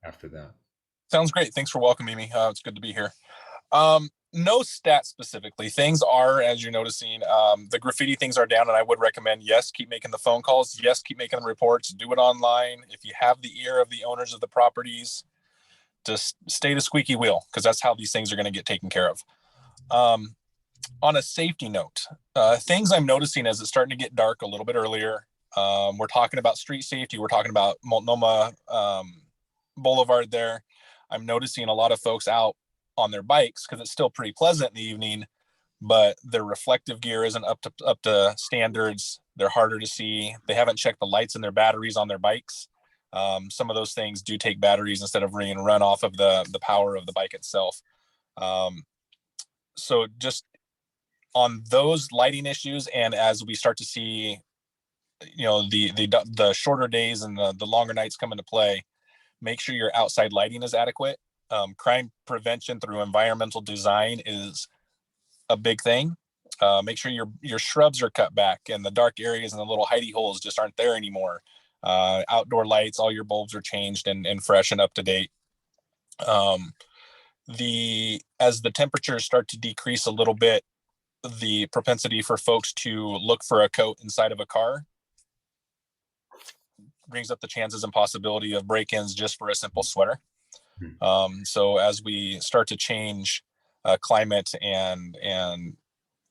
after that. Sounds great. Thanks for welcoming me. It's good to be here. No stats specifically. Things are, as you're noticing, the graffiti things are down, and I would recommend, yes, keep making the phone calls. Yes, keep making the reports. Do it online. If you have the ear of the owners of the properties, just stay the squeaky wheel, because that's how these things are going to get taken care of. On a safety note, things I'm noticing as it's starting to get dark a little bit earlier. We're talking about street safety. We're talking about Multnomah Boulevard there. I'm noticing a lot of folks out on their bikes because it's still pretty pleasant in the evening, but their reflective gear isn't up to standards. They're harder to see. They haven't checked the lights and their batteries on their bikes. Some of those things do take batteries instead of run off of the power of the bike itself. So just on those lighting issues, and as we start to see, the shorter days and the longer nights come into play, make sure your outside lighting is adequate. Crime prevention through environmental design is a big thing. Make sure your shrubs are cut back and the dark areas and the little hidey holes just aren't there anymore. Outdoor lights, all your bulbs are changed and fresh and up to date. As the temperatures start to decrease a little bit, the propensity for folks to look for a coat inside of a car brings up the chances and possibility of break-ins just for a simple sweater. So as we start to change climate and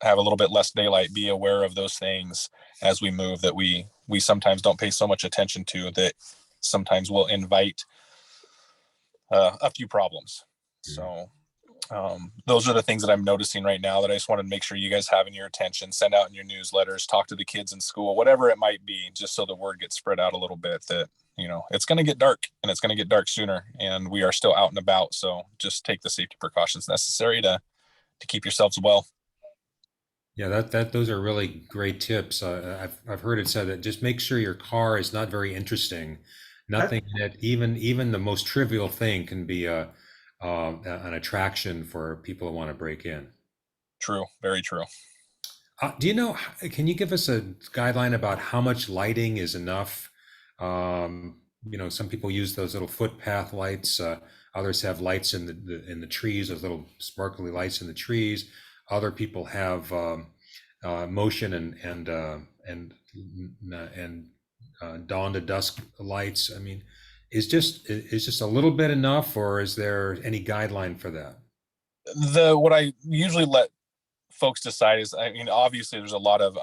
have a little bit less daylight, be aware of those things as we move that we sometimes don't pay so much attention to, that sometimes will invite a few problems. So those are the things that I'm noticing right now that I just wanted to make sure you guys have in your attention, send out in your newsletters, talk to the kids in school, whatever it might be, just so the word gets spread out a little bit that, it's going to get dark, and it's going to get dark sooner, and we are still out and about. So just take the safety precautions necessary to keep yourselves well. Yeah, those are really great tips. I've heard it said that just make sure your car is not very interesting. Nothing that even the most trivial thing can be an attraction for people who want to break in. True, very true. Do you know? Can you give us a guideline about how much lighting is enough? Some people use those little footpath lights. Others have lights in the trees, those little sparkly lights in the trees. Other people have motion and dawn to dusk lights. I mean, is just a little bit enough, or is there any guideline for that? What I usually let folks decide is, I mean, obviously there's a lot of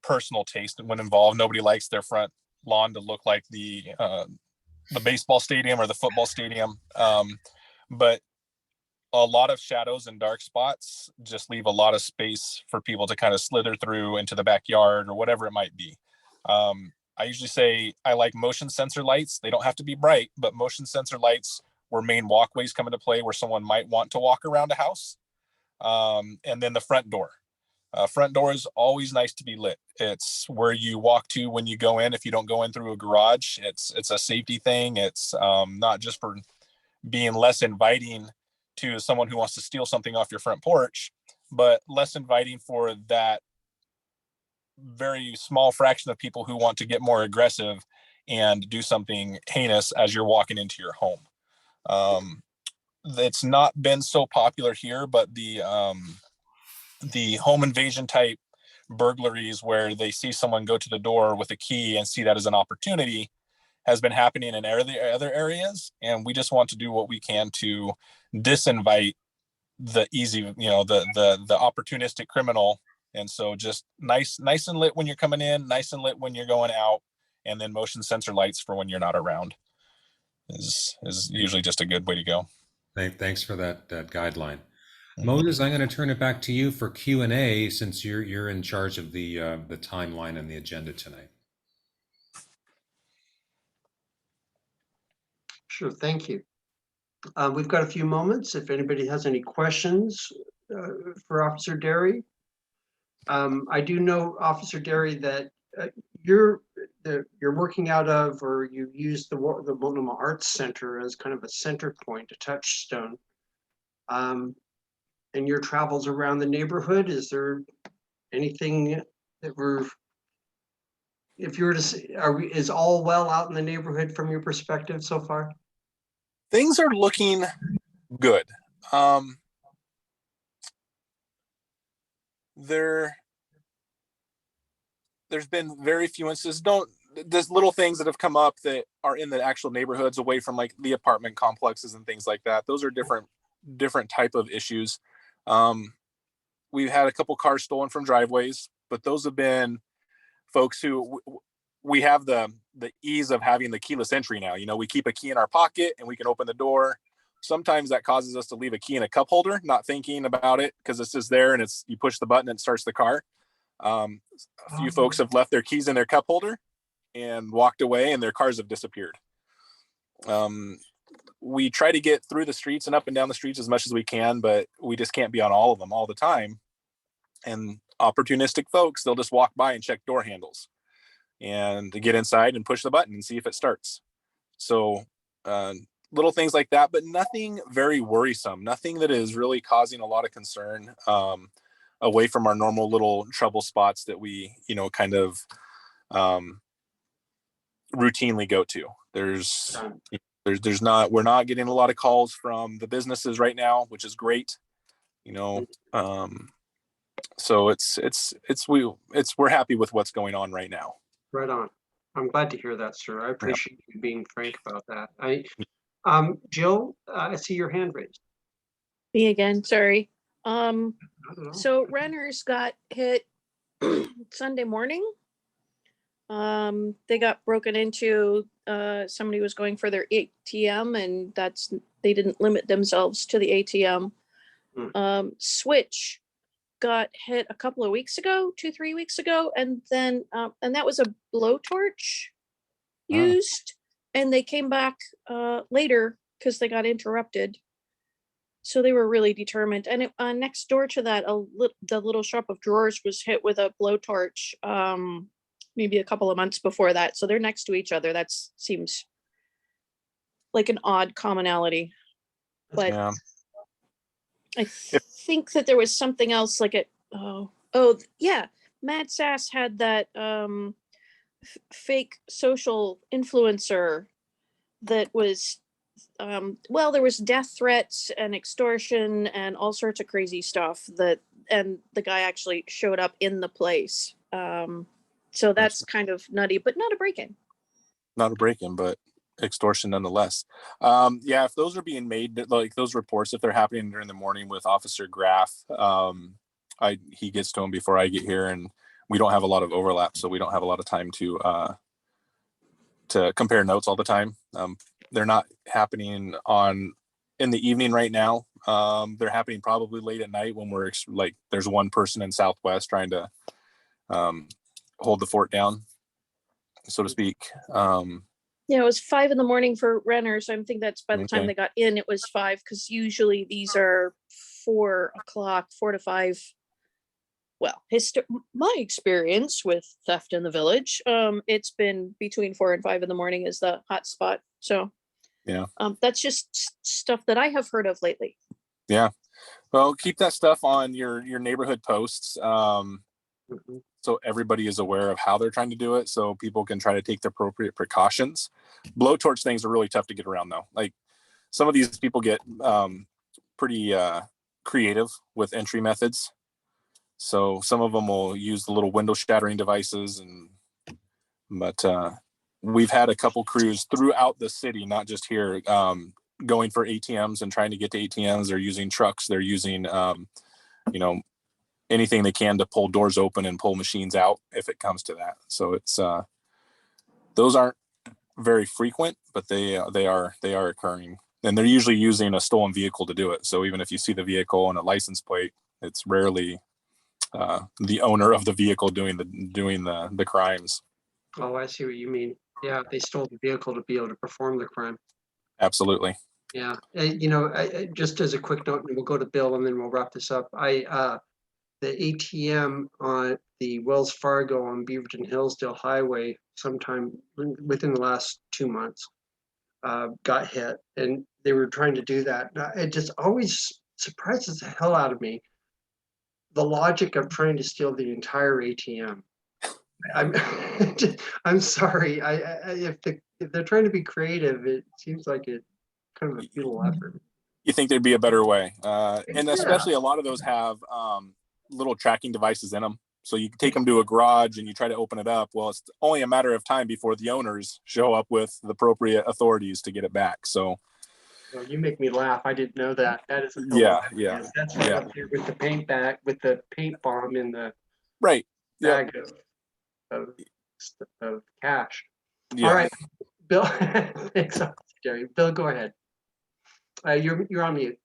personal taste when involved. Nobody likes their front lawn to look like the baseball stadium or the football stadium, but a lot of shadows and dark spots just leave a lot of space for people to kind of slither through into the backyard or whatever it might be. I usually say I like motion sensor lights. They don't have to be bright, but motion sensor lights where main walkways come into play, where someone might want to walk around a house. And then the front door. Front door is always nice to be lit. It's where you walk to when you go in. If you don't go in through a garage, it's a safety thing. It's not just for being less inviting to someone who wants to steal something off your front porch, but less inviting for that very small fraction of people who want to get more aggressive and do something heinous as you're walking into your home. It's not been so popular here, but the home invasion type burglaries where they see someone go to the door with a key and see that as an opportunity has been happening in other areas. And we just want to do what we can to disinvite the easy, the opportunistic criminal. And so just nice and lit when you're coming in, nice and lit when you're going out, and then motion sensor lights for when you're not around is usually just a good way to go. Thanks for that guideline. Moses, I'm going to turn it back to you for Q&A since you're in charge of the timeline and the agenda tonight. Sure, thank you. We've got a few moments. If anybody has any questions for Officer Derry. I do know, Officer Derry, that you're working out of, or you use the Multnomah Arts Center as kind of a center point, a touchstone. In your travels around the neighborhood, is there anything that if you were to say, is all well out in the neighborhood from your perspective so far? Things are looking good. There's been very few instances. There's little things that have come up that are in the actual neighborhoods away from like the apartment complexes and things like that. Those are different type of issues. We've had a couple cars stolen from driveways, but those have been folks who we have the ease of having the keyless entry now. We keep a key in our pocket and we can open the door. Sometimes that causes us to leave a key in a cup holder, not thinking about it because it's just there and you push the button and it starts the car. A few folks have left their keys in their cup holder and walked away and their cars have disappeared. We try to get through the streets and up and down the streets as much as we can, but we just can't be on all of them all the time. And opportunistic folks, they'll just walk by and check door handles and to get inside and push the button and see if it starts. So little things like that, but nothing very worrisome, nothing that is really causing a lot of concern away from our normal little trouble spots that we, kind of routinely go to. We're not getting a lot of calls from the businesses right now, which is great. So we're happy with what's going on right now. Right on. I'm glad to hear that, sir. I appreciate you being frank about that. Jill, I see your hand raised. Me again, sorry. So renters got hit Sunday morning. They got broken into. Somebody was going for their ATM, and they didn't limit themselves to the ATM. Switch got hit a couple of weeks ago, 2-3 weeks ago, and then and that was a blowtorch used. and they came back later because they got interrupted. So they were really determined. And next door to that, the little shop of drawers was hit with a blowtorch maybe a couple of months before that. So they're next to each other. That seems like an odd commonality. But Yeah. I think that there was something else like yeah, Mad Sass had that fake social influencer that was well, there was death threats and extortion and all sorts of crazy stuff and the guy actually showed up in the place. So that's kind of nutty, but not a break-in. Not a break-in, but extortion nonetheless. Yeah, if those are being made, like those reports, if they're happening during the morning with Officer Graff, he gets to them before I get here, and we don't have a lot of overlap, so we don't have a lot of time to compare notes all the time. They're not happening in the evening right now. They're happening probably late at night when we're like there's one person in Southwest trying to hold the fort down, so to speak. Yeah, it was 5 a.m. for renters. I think that's by the time they got in, it was 5, because usually these are 4 o'clock, 4 to 5. Well, my experience with theft in the village, it's been between 4 and 5 a.m. is the hot spot. So yeah, that's just stuff that I have heard of lately. Yeah, well, keep that stuff on your neighborhood posts. So everybody is aware of how they're trying to do it, so people can try to take the appropriate precautions. Blowtorch things are really tough to get around, though. Like some of these people get pretty creative with entry methods. So some of them will use the little window shattering devices, but we've had a couple crews throughout the city, not just here, going for ATMs and trying to get to ATMs. They're using trucks. They're using, anything they can to pull doors open and pull machines out if it comes to that. So it's those aren't very frequent, but they are occurring, and they're usually using a stolen vehicle to do it. So even if you see the vehicle and a license plate, it's rarely the owner of the vehicle doing the crimes. Oh, I see what you mean. Yeah, they stole the vehicle to be able to perform the crime. Absolutely. Yeah, just as a quick note, and we'll go to Bill and then we'll wrap this up. The ATM on the Wells Fargo on Beaverton Hillsdale Highway sometime within the last 2 months got hit, and they were trying to do that. It just always surprises the hell out of me, the logic of trying to steal the entire ATM. I'm sorry. If they're trying to be creative, it seems like it kind of a futile effort. You think there'd be a better way, and especially a lot of those have little tracking devices in them. So you take them to a garage and you try to open it up. Well, it's only a matter of time before the owners show up with the appropriate authorities to get it back. So well, you make me laugh. I didn't know that. That is yeah. That's right up here with the paint bag, with the paint bomb in the bag of cash. Yeah. All right, Bill. Thanks, Jerry. Bill, go ahead. You're on mute.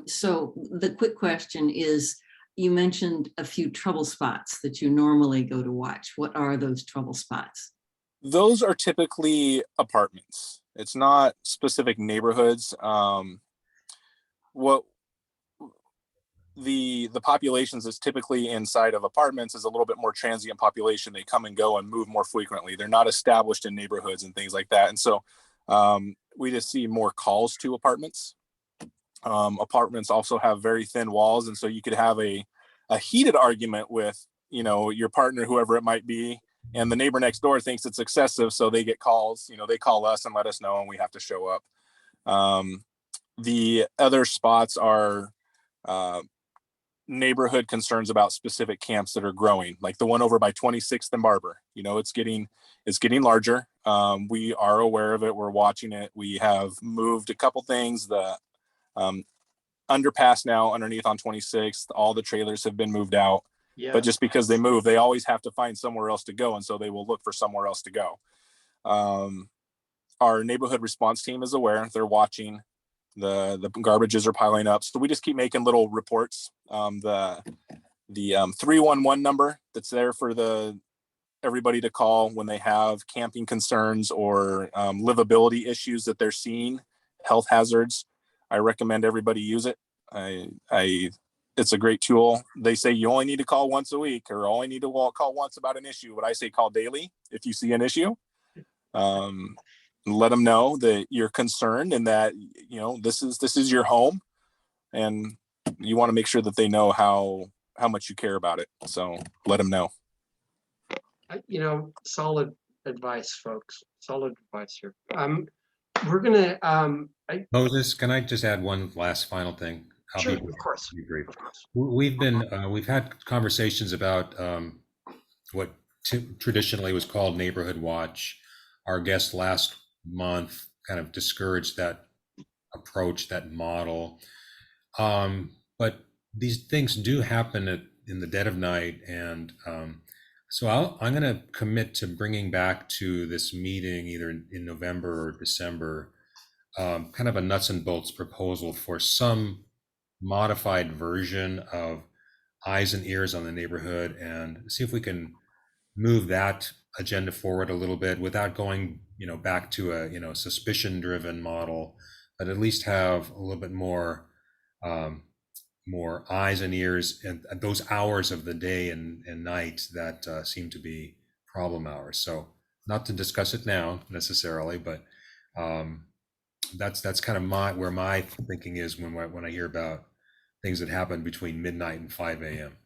So the quick question is, you mentioned a few trouble spots that you normally go to watch. What are those trouble spots? Those are typically apartments. It's not specific neighborhoods. What the populations is typically inside of apartments is a little bit more transient population. They come and go and move more frequently. They're not established in neighborhoods and things like that. And so we just see more calls to apartments. Apartments also have very thin walls, and so you could have a heated argument with your partner, whoever it might be, and the neighbor next door thinks it's excessive, so they get calls. They call us and let us know, and we have to show up. The other spots are neighborhood concerns about specific camps that are growing, like the one over by 26th and Barber. It's getting larger. We are aware of it. We're watching it. We have moved a couple things. The underpass now underneath on 26th, all the trailers have been moved out. Yes. But just because they move, they always have to find somewhere else to go, and so they will look for somewhere else to go. Our neighborhood response team is aware. They're watching. The garbages are piling up, so we just keep making little reports. The 311 number that's there for the everybody to call when they have camping concerns or livability issues that they're seeing, health hazards. I recommend everybody use it. It's a great tool. They say you only need to call once a week or only need to call once about an issue, but I say call daily if you see an issue. Let them know that you're concerned and that, you know, this is your home, and you want to make sure that they know how much you care about it. So let them know. You know, solid advice, folks. Solid advice here. We're gonna Moses, can I just add one last final thing? Sure, of course. Be brief. We've had conversations about what traditionally was called Neighborhood Watch. Our guest last month kind of discouraged that approach, that model. But these things do happen in the dead of night, and so I'm going to commit to bringing back to this meeting either in November or December, kind of a nuts and bolts proposal for some modified version of eyes and ears on the neighborhood, and see if we can move that agenda forward a little bit without going, back to a, suspicion-driven model, but at least have a little bit more eyes and ears and those hours of the day and night that seem to be problem hours. So not to discuss it now necessarily, but that's kind of where my thinking is when I hear about things that happen between midnight and 5 a.m.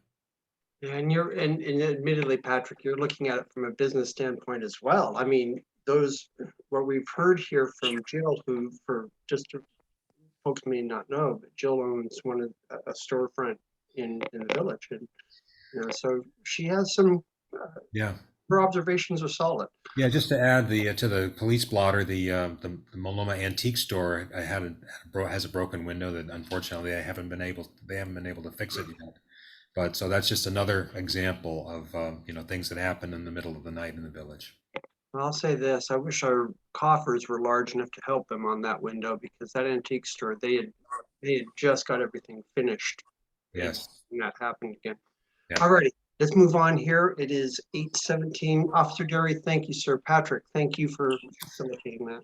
And and admittedly, Patrick, you're looking at it from a business standpoint as well. I mean, what we've heard here from Jill, who folks may not know, but Jill owns a storefront in the village, and so she has some. Her observations are solid. Yeah, just to add to the police blotter, the Multnomah Antique Store has a broken window that unfortunately they haven't been able to fix it yet. But so that's just another example of things that happen in the middle of the night in the village. I'll say this: I wish our coffers were large enough to help them on that window, because that antique store, they had just got everything finished. Yes, and that happened again. Yeah. All righty, let's move on here. It is 8:17. Officer Derry, thank you, sir. Patrick, thank you for facilitating that.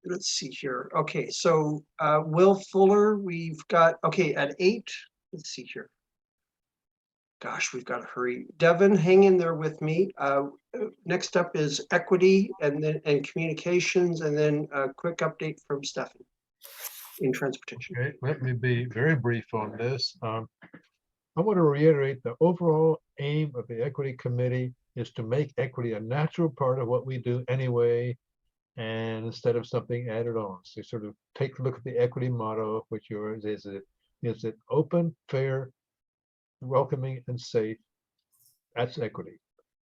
Let's see here. Okay, so Will Fuller, we've got at 8. Let's see here. Gosh, we've got to hurry. Devin, hang in there with me. Next up is equity and communications, and then a quick update from Stefan in transportation. Okay, let me be very brief on this. I want to reiterate the overall aim of the Equity Committee is to make equity a natural part of what we do anyway, and instead of something added on. So sort of take a look at the equity motto, which is it open, fair, welcoming, and safe. That's equity.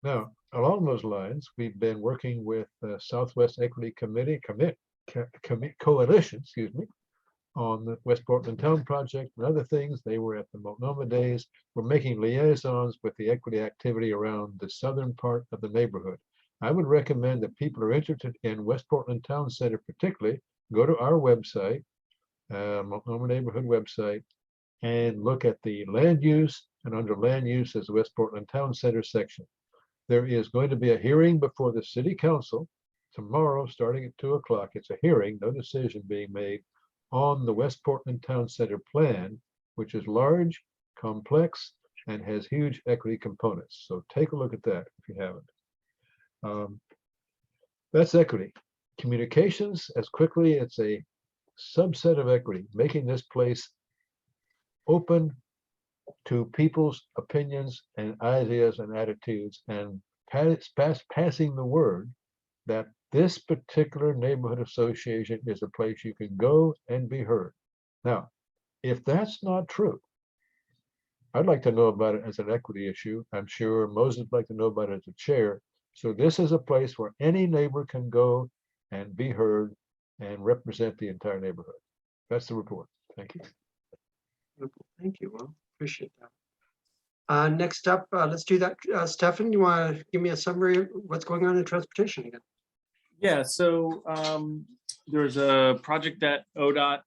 Now, along those lines, we've been working with the Southwest Equity Coalition, on the West Portland Town Project and other things. They were at the Multnomah Days. We're making liaisons with the equity activity around the southern part of the neighborhood. I would recommend that people are interested in West Portland Town Center particularly, go to our website, Multnomah Neighborhood website, and look at the land use, and under land use is the West Portland Town Center section. There is going to be a hearing before the City Council tomorrow, starting at 2 o'clock. It's a hearing, no decision being made, on the West Portland Town Center plan, which is large, complex, and has huge equity components. So take a look at that if you haven't. That's equity. Communications, as quickly, it's a subset of equity, making this place open to people's opinions and ideas and attitudes, and passing the word that this particular neighborhood association is a place you can go and be heard. Now, if that's not true, I'd like to know about it as an equity issue. I'm sure Moses would like to know about it as a chair. So this is a place where any neighbor can go and be heard and represent the entire neighborhood. That's the report. Thank you. Thank you. Well, appreciate that. Next up, let's do that. Stefan, you want to give me a summary of what's going on in transportation again? Yeah, so there's a project that that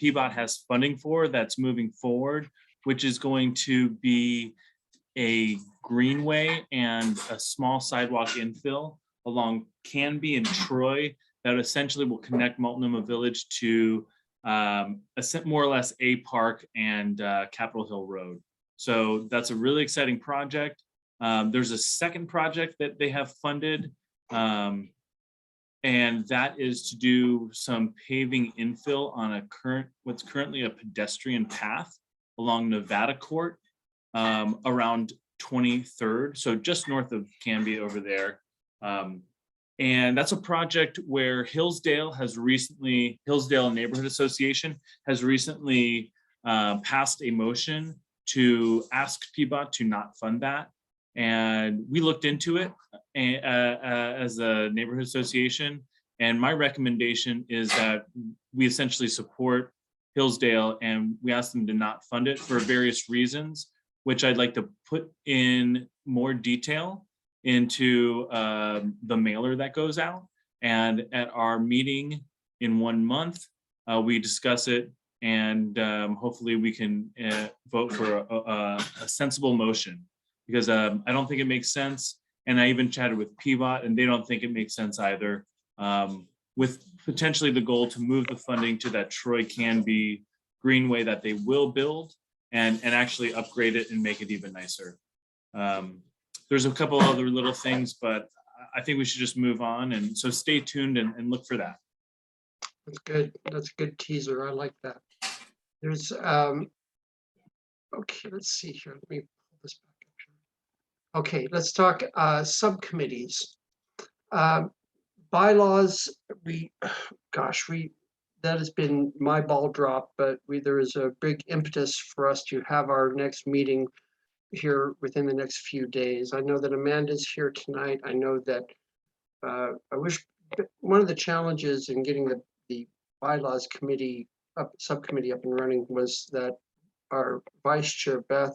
PBOT has funding for that's moving forward, which is going to be a greenway and a small sidewalk infill along Canby and Troy that essentially will connect Multnomah Village to more or less a park and Capitol Hill Road. So that's a really exciting project. There's a second project that they have funded, and that is to do some paving infill on what's currently a pedestrian path along Nevada Court around 23rd, so just north of Canby over there. And that's a project where Hillsdale Neighborhood Association has recently passed a motion to ask PBOT to not fund that. And we looked into it as a neighborhood association. And my recommendation is that we essentially support Hillsdale and we ask them to not fund it for various reasons, which I'd like to put in more detail into the mailer that goes out. And at our meeting in 1 month, we discuss it, and hopefully we can vote for a sensible motion, because I don't think it makes sense. And I even chatted with PBOT and they don't think it makes sense either, with potentially the goal to move the funding to that Troy Canby Greenway that they will build and actually upgrade it and make it even nicer. There's a couple other little things, but I think we should just move on. And so stay tuned and look for that. That's good. That's a good teaser. I like that. There's, okay, let's see here. Let me pull this back up here. Okay, let's talk subcommittees. Bylaws, that has been my ball drop, but there is a big impetus for us to have our next meeting here within the next few days. I know that Amanda's here tonight. I know that I wish one of the challenges in getting the bylaws committee subcommittee up and running was that our vice chair Beth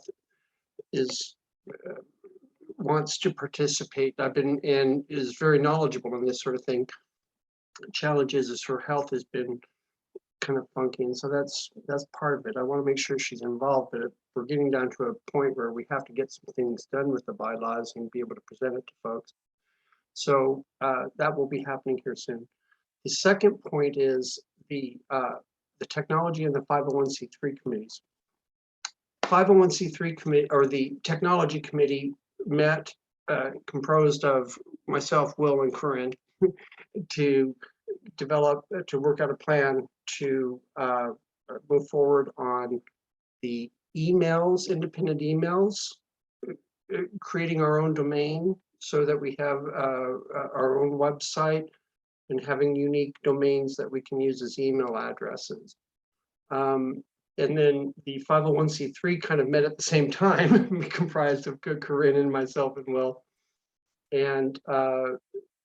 wants to participate. And is very knowledgeable on this sort of thing. The challenge is her health has been kind of funky, and so that's part of it. I want to make sure she's involved, but we're getting down to a point where we have to get some things done with the bylaws and be able to present it to folks. So that will be happening here soon. The second point is the technology and the 501c3 committees. 501c3 committee, or the technology committee, met, composed of myself, Will, and Corinne, to work out a plan to move forward on the emails, independent emails, creating our own domain so that we have our own website and having unique domains that we can use as email addresses. And then the 501c3 kind of met at the same time, comprised of Corinne and myself and Will. And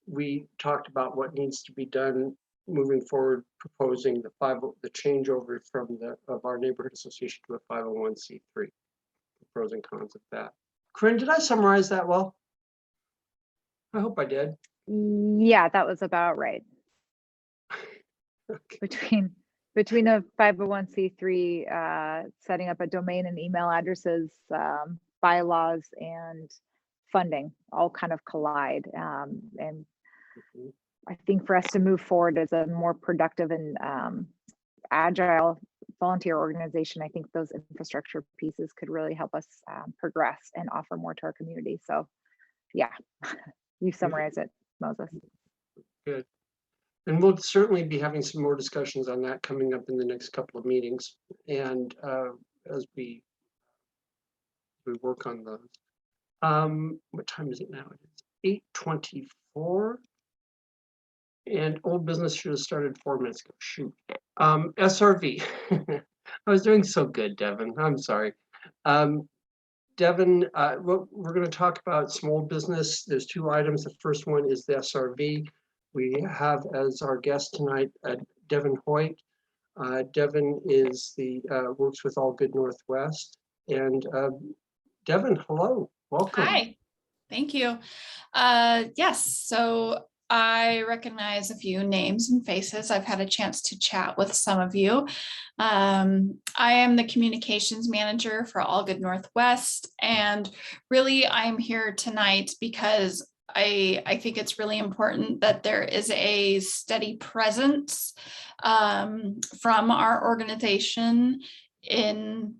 we talked about what needs to be done moving forward, proposing the changeover of our neighborhood association to a 501c3, the pros and cons of that. Corinne, did I summarize that well? I hope I did. Yeah, that was about right. Okay. Between a 501c3, setting up a domain and email addresses, bylaws, and funding all kind of collide. And I think for us to move forward as a more productive and agile volunteer organization, I think those infrastructure pieces could really help us progress and offer more to our community. So yeah, you summarize it, Moses. Good. And we'll certainly be having some more discussions on that coming up in the next couple of meetings. And as we work on those. What time is it now? It's 8:24. And old business should have started 4 minutes ago. Shoot. SRV. I was doing so good, Devin. I'm sorry. Devin, we're going to talk about small business. There's 2 items. The first one is the SRV. We have as our guest tonight Devin Hoyt. Devin is works with All Good Northwest. And Devin, hello, welcome. Hi, thank you. Yes, so I recognize a few names and faces. I've had a chance to chat with some of you. I am the communications manager for All Good Northwest, and really I'm here tonight because I think it's really important that there is a steady presence from our organization in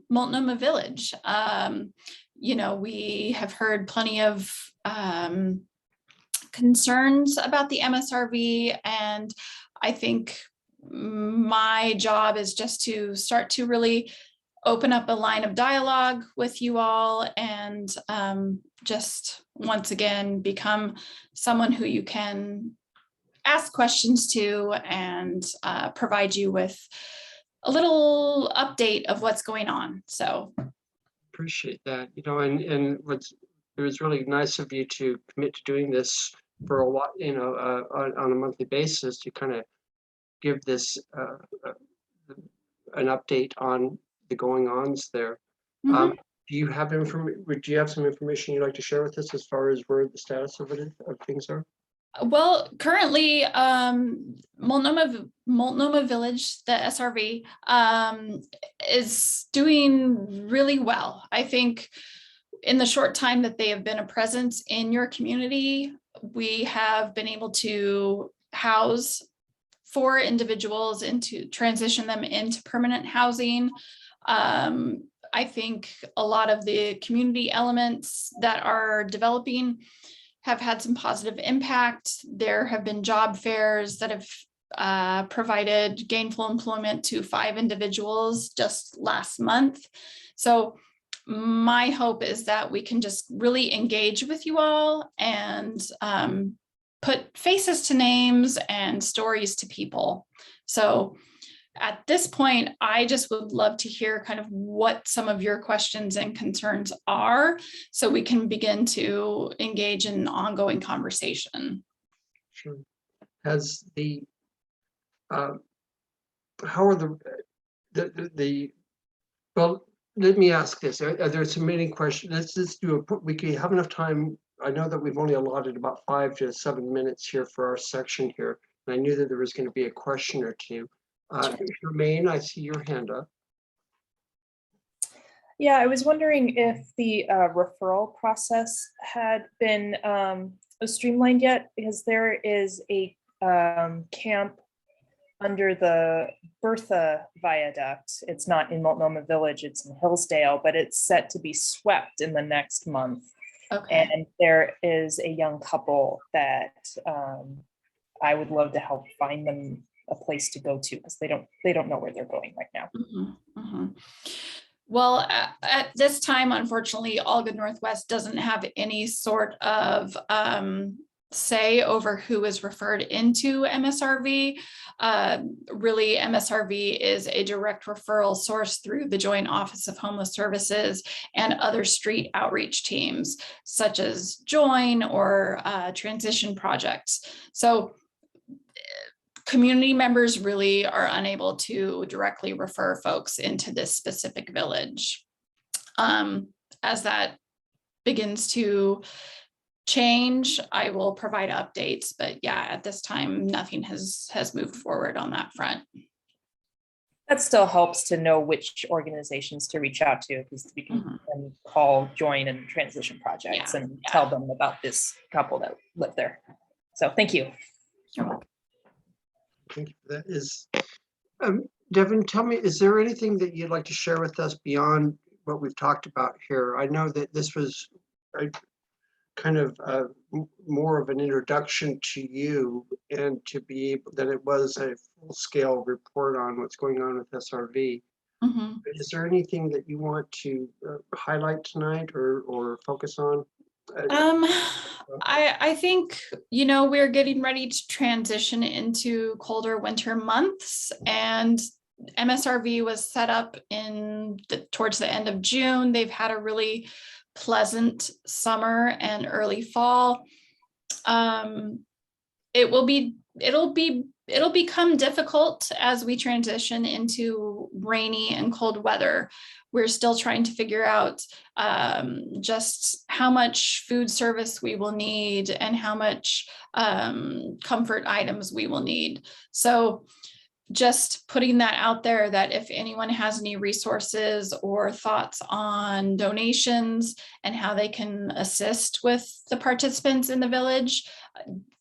Multnomah Village. You know, we have heard plenty of concerns about the MSRV, and I think my job is just to start to really open up a line of dialogue with you all, and just once again become someone who you can ask questions to, and provide you with a little update of what's going on. So Appreciate that, you know, and it was really nice of you to commit to doing this for a while, you know, on a monthly basis, to kind of give this an update on the going ons there. Mhm. Do you have do you have some information you'd like to share with us as far as where the status of things are? well, currently, Multnomah Village, the SRV, is doing really well. I think in the short time that they have been a presence in your community, we have been able to house 4 individuals and to transition them into permanent housing. I think a lot of the community elements that are developing have had some positive impact. There have been job fairs that have provided gainful employment to 5 individuals just last month. So my hope is that we can just really engage with you all and put faces to names and stories to people. So at this point, I just would love to hear kind of what some of your questions and concerns are, so we can begin to engage in ongoing conversation. Sure. Has the how are the well, let me ask this. Are there so many questions? Let's just do we can have enough time. I know that we've only allotted about 5 to 7 minutes here for our section here, and I knew that there was going to be a question or two. Jermaine, I see your hand up. Yeah, I was wondering if the referral process had been streamlined yet, because there is a camp under the Bertha Viaduct. It's not in Multnomah Village, it's in Hillsdale, but it's set to be swept in the next month. Okay. And there is a young couple that I would love to help find them a place to go to, because they don't know where they're going right now. Mm-hmm, mm-hmm. Well, at this time, unfortunately, All Good Northwest doesn't have any sort of say over who is referred into MSRV. Really, MSRV is a direct referral source through the Joint Office of Homeless Services and other street outreach teams, such as Join or Transition Projects. So community members really are unable to directly refer folks into this specific village. As that begins to change, I will provide updates, but yeah, at this time, nothing has moved forward on that front. That still helps to know which organizations to reach out to, because we can then call Join and Transition Projects and tell them about this couple that live there. So thank you. You're welcome. Thank you for that. Is Devin, tell me, is there anything that you'd like to share with us beyond what we've talked about here? I know that this was kind of more of an introduction to you, and to be able that it was a full-scale report on what's going on with SRV. Mm-hmm. Is there anything that you want to highlight tonight or focus on? I think, you know, we're getting ready to transition into colder winter months, and MSRV was set up towards the end of June. They've had a really pleasant summer and early fall. It'll be it'll become difficult as we transition into rainy and cold weather. We're still trying to figure out just how much food service we will need and how much comfort items we will need. So just putting that out there, that if anyone has any resources or thoughts on donations and how they can assist with the participants in the village,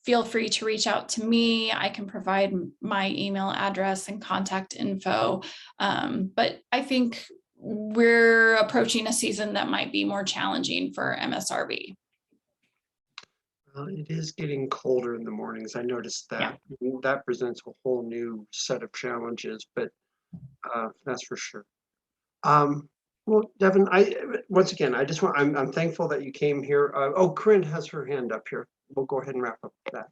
feel free to reach out to me. I can provide my email address and contact info. But I think we're approaching a season that might be more challenging for MSRB. It is getting colder in the mornings. I noticed that. That presents a whole new set of challenges, but that's for sure. Well, Devin, once again, I'm thankful that you came here. Oh, Corinne has her hand up here. We'll go ahead and wrap up that.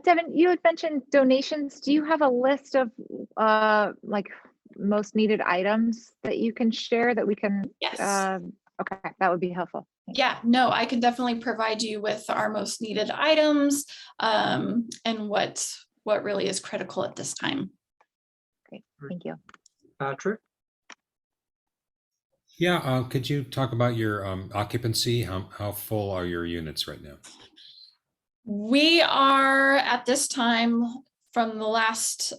Devin, you had mentioned donations. Do you have a list of like most needed items that you can share that we can? Yes. Okay, that would be helpful. Yeah, no, I can definitely provide you with our most needed items and what really is critical at this time. Great, thank you. Patrick? Yeah, could you talk about your occupancy? How full are your units right now? We are at this time, from the last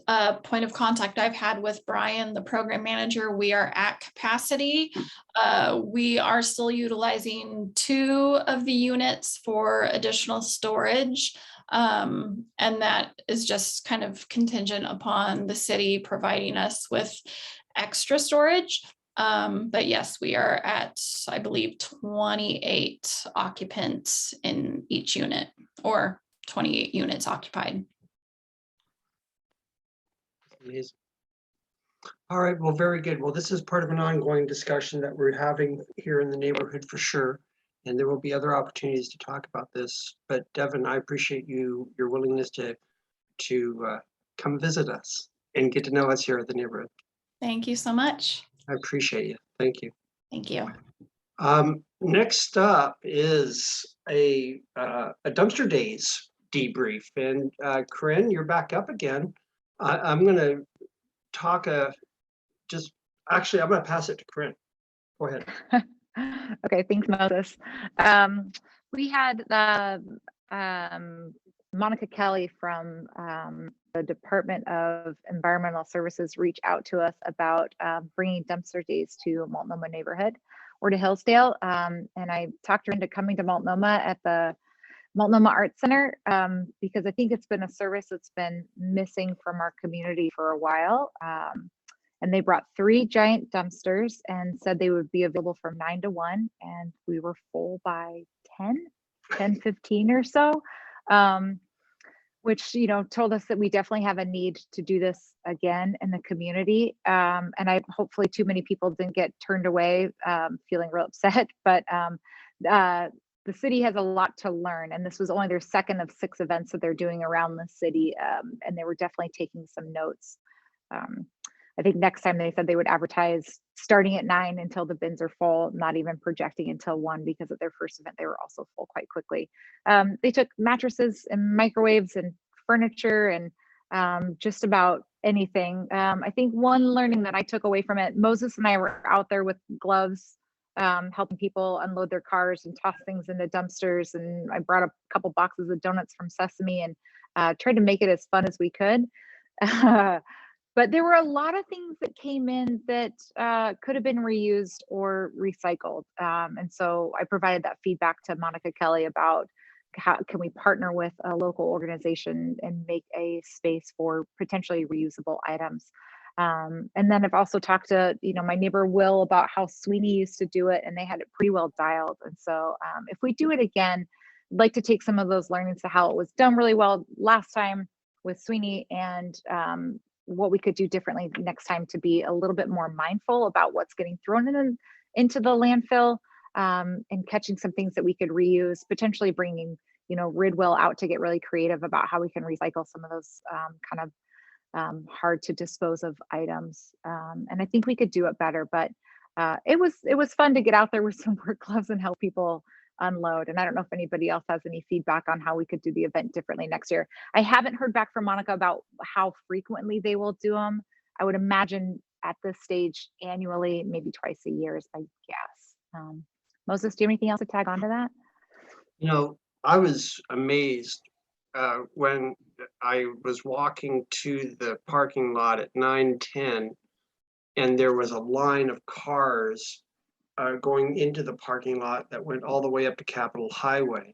point of contact I've had with Brian, the program manager, we are at capacity. We are still utilizing 2 of the units for additional storage. And that is just kind of contingent upon the city providing us with extra storage. But yes, we are at, I believe, 28 occupants in each unit, or 28 units occupied. Amazing. All right, well, very good. Well, this is part of an ongoing discussion that we're having here in the neighborhood for sure. And there will be other opportunities to talk about this. But Devin, I appreciate your willingness to come visit us and get to know us here at the neighborhood. Thank you so much. I appreciate you. Thank you. Thank you. Next up is a dumpster days debrief. And Corinne, you're back up again. I'm going to talk I'm going to pass it to Corinne. Go ahead. Okay, thanks, Moses. We had Monica Kelly from the Department of Environmental Services reach out to us about bringing dumpster days to Multnomah neighborhood or to Hillsdale. And I talked her into coming to Multnomah at the Multnomah Arts Center because I think it's been a service that's been missing from our community for a while. And they brought 3 giant dumpsters and said they would be available from 9 to 1. And we were full by 10:15 or so, which, told us that we definitely have a need to do this again in the community. And hopefully too many people didn't get turned away feeling real upset, but the city has a lot to learn, and this was only their 2nd of 6 events that they're doing around the city, and they were definitely taking some notes. I think next time they said they would advertise starting at 9 until the bins are full, not even projecting until 1, because at their first event they were also full quite quickly. They took mattresses and microwaves and furniture and just about anything. I think one learning that I took away from it, Moses and I were out there with gloves, helping people unload their cars and toss things into dumpsters. And I brought a couple boxes of donuts from Sesame and tried to make it as fun as we could. But there were a lot of things that came in that could have been reused or recycled. And so I provided that feedback to Monica Kelly about how can we partner with a local organization and make a space for potentially reusable items. And then I've also talked to, my neighbor Will about how Sweeney used to do it, and they had it pretty well dialed. And so if we do it again, I'd like to take some of those learnings to how it was done really well last time with Sweeney, and what we could do differently next time to be a little bit more mindful about what's getting thrown into the landfill, and catching some things that we could reuse, potentially bringing, Ridwell out to get really creative about how we can recycle some of those kind of hard to dispose of items. And I think we could do it better, but it was fun to get out there with some work gloves and help people unload. And I don't know if anybody else has any feedback on how we could do the event differently next year. I haven't heard back from Monica about how frequently they will do them. I would imagine at this stage annually, maybe twice a year is my guess. Moses, do you have anything else to tag onto that? You know, I was amazed when I was walking to the parking lot at 9:10, and there was a line of cars going into the parking lot that went all the way up to Capitol Highway.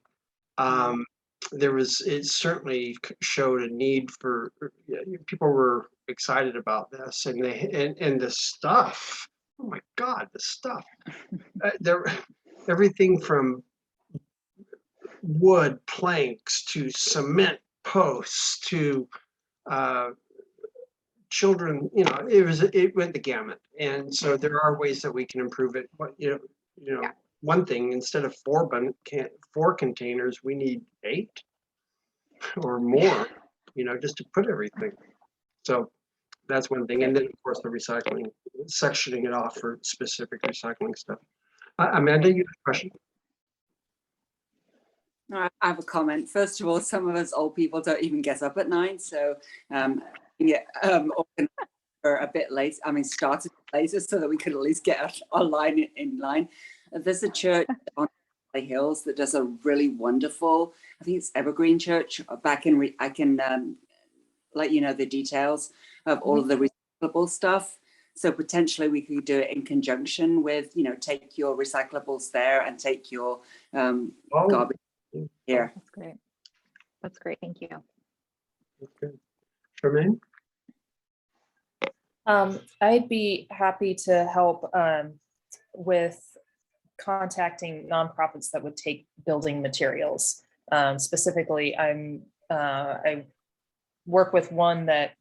It certainly showed a need for, people were excited about this, and the stuff. Oh my God, the stuff! Everything from wood planks to cement posts to children, it went the gamut. And so there are ways that we can improve it. But one thing, instead of four containers, we need 8 or more, just to put everything. So that's one thing. And then of course the recycling, sectioning it off for specific recycling stuff. Amanda, you have a question? I have a comment. First of all, some of us old people don't even get up at 9, so or a bit late. I mean, started later so that we could at least get our line in line. There's a church on the hills that does a really wonderful, I think it's Evergreen Church. I can let you know the details of all of the recyclable stuff. So potentially we could do it in conjunction with, take your recyclables there and take your garbage here. That's great. That's great. Thank you. Okay. Charmaine? I'd be happy to help with contacting nonprofits that would take building materials. Specifically, I work with one that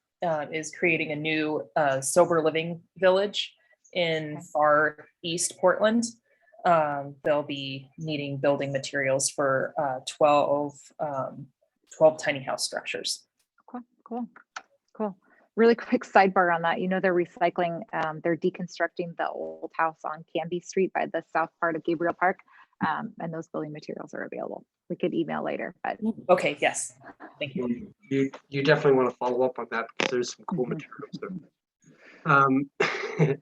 is creating a new sober living village in far east Portland. They'll be needing building materials for 12 tiny house structures. Cool. Really quick sidebar on that. They're recycling, they're deconstructing the old house on Canby Street by the south part of Gabriel Park. And those building materials are available. We could email later, but. Okay, yes. Thank you. You definitely want to follow up on that because there's some cool materials there.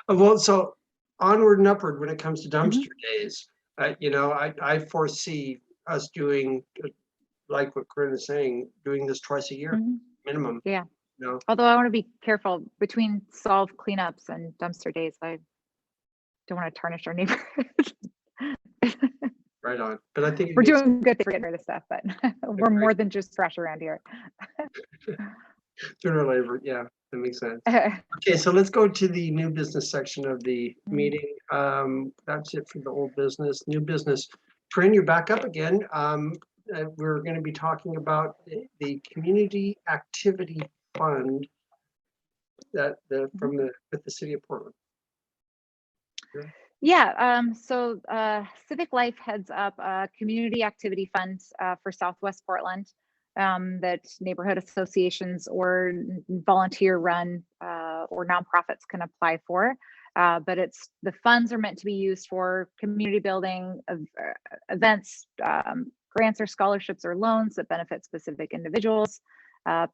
Well, so onward and upward when it comes to dumpster days. I foresee us doing, like what Corinne is saying, doing this twice a year minimum. Yeah. Although I want to be careful between solve cleanups and dumpster days. I don't want to tarnish our neighborhood. Right on. But I think we're doing good for getting rid of stuff, but we're more than just trash around here. Sooner or later, yeah, that makes sense. Okay, so let's go to the new business section of the meeting. That's it for the old business. New business. Corinne, you're back up again. We're going to be talking about the community activity fund with the city of Portland. Yeah, so Civic Life heads up a community activity fund for Southwest Portland that neighborhood associations or volunteer run or nonprofits can apply for. But the funds are meant to be used for community building events, grants or scholarships or loans that benefit specific individuals,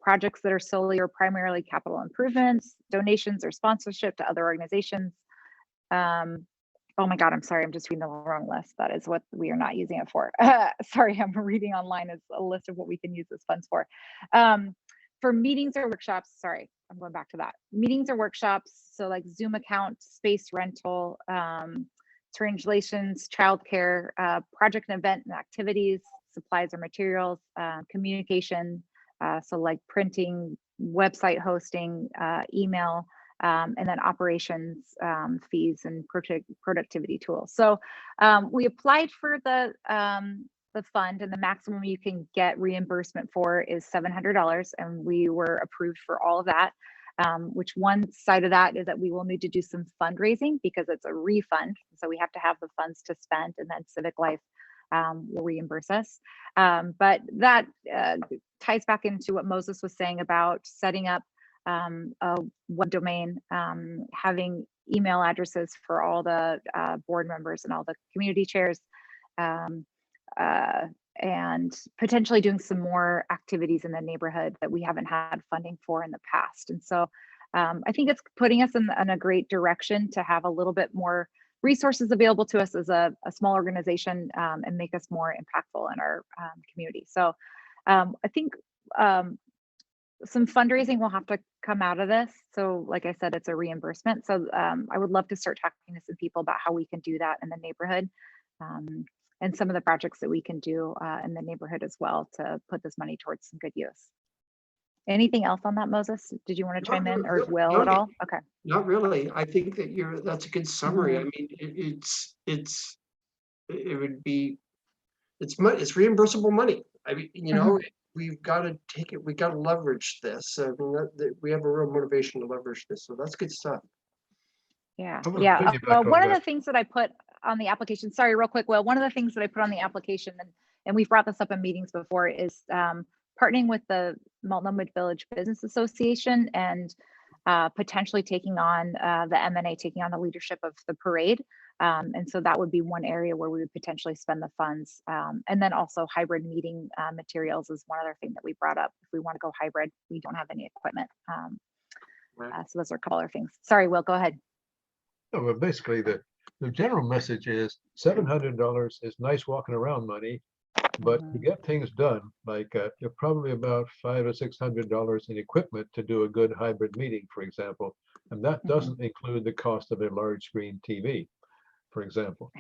projects that are solely or primarily capital improvements, donations or sponsorship to other organizations. Oh my God, I'm sorry, I'm just reading the wrong list. That is what we are not using it for. Sorry, I'm reading online as a list of what we can use those funds for. For meetings or workshops, sorry, I'm going back to that. Meetings or workshops, so like Zoom account, space rental, translations, childcare, project and event and activities, supplies or materials, communication, so like printing, website hosting, email, and then operations fees and productivity tools. So we applied for the fund, and the maximum you can get reimbursement for is $700, and we were approved for all of that. Which one side of that is that we will need to do some fundraising because it's a refund, so we have to have the funds to spend, and then Civic Life will reimburse us. But that ties back into what Moses was saying about setting up a web domain, having email addresses for all the board members and all the community chairs, um, and potentially doing some more activities in the neighborhood that we haven't had funding for in the past. And so I think it's putting us in a great direction to have a little bit more resources available to us as a small organization, and make us more impactful in our community. So I think some fundraising will have to come out of this. So like I said, it's a reimbursement. So I would love to start talking to some people about how we can do that in the neighborhood, and some of the projects that we can do in the neighborhood as well to put this money towards some good use. Anything else on that, Moses? Did you want to chime in, or Will at all? Okay. Not really. I think that that's a good summary. I Mhm. mean, it would be, it's reimbursable money. I mean, we've got to take it, we got to leverage this. I mean, we have a real motivation to leverage this. So that's good stuff. Yeah, I wanna yeah. piggyback on One of that. the things that I put on the application, sorry, real quick, Will, one of the things that I put on the application, and we've brought this up in meetings before, is partnering with the Multnomah Village Business Association and potentially taking on the M&A, taking on the leadership of the parade. And so that would be one area where we would potentially spend the funds. And then also hybrid meeting materials is one other thing that we brought up. If we want to go hybrid, we don't have any equipment. So those are a couple other things. Sorry, Will, go ahead. No, well, basically the general message is $700 is nice walking around money, but to get things done, like you're probably about $500 or $600 in equipment to do a good hybrid meeting, for example, and that doesn't include the cost of a large screen TV, for example.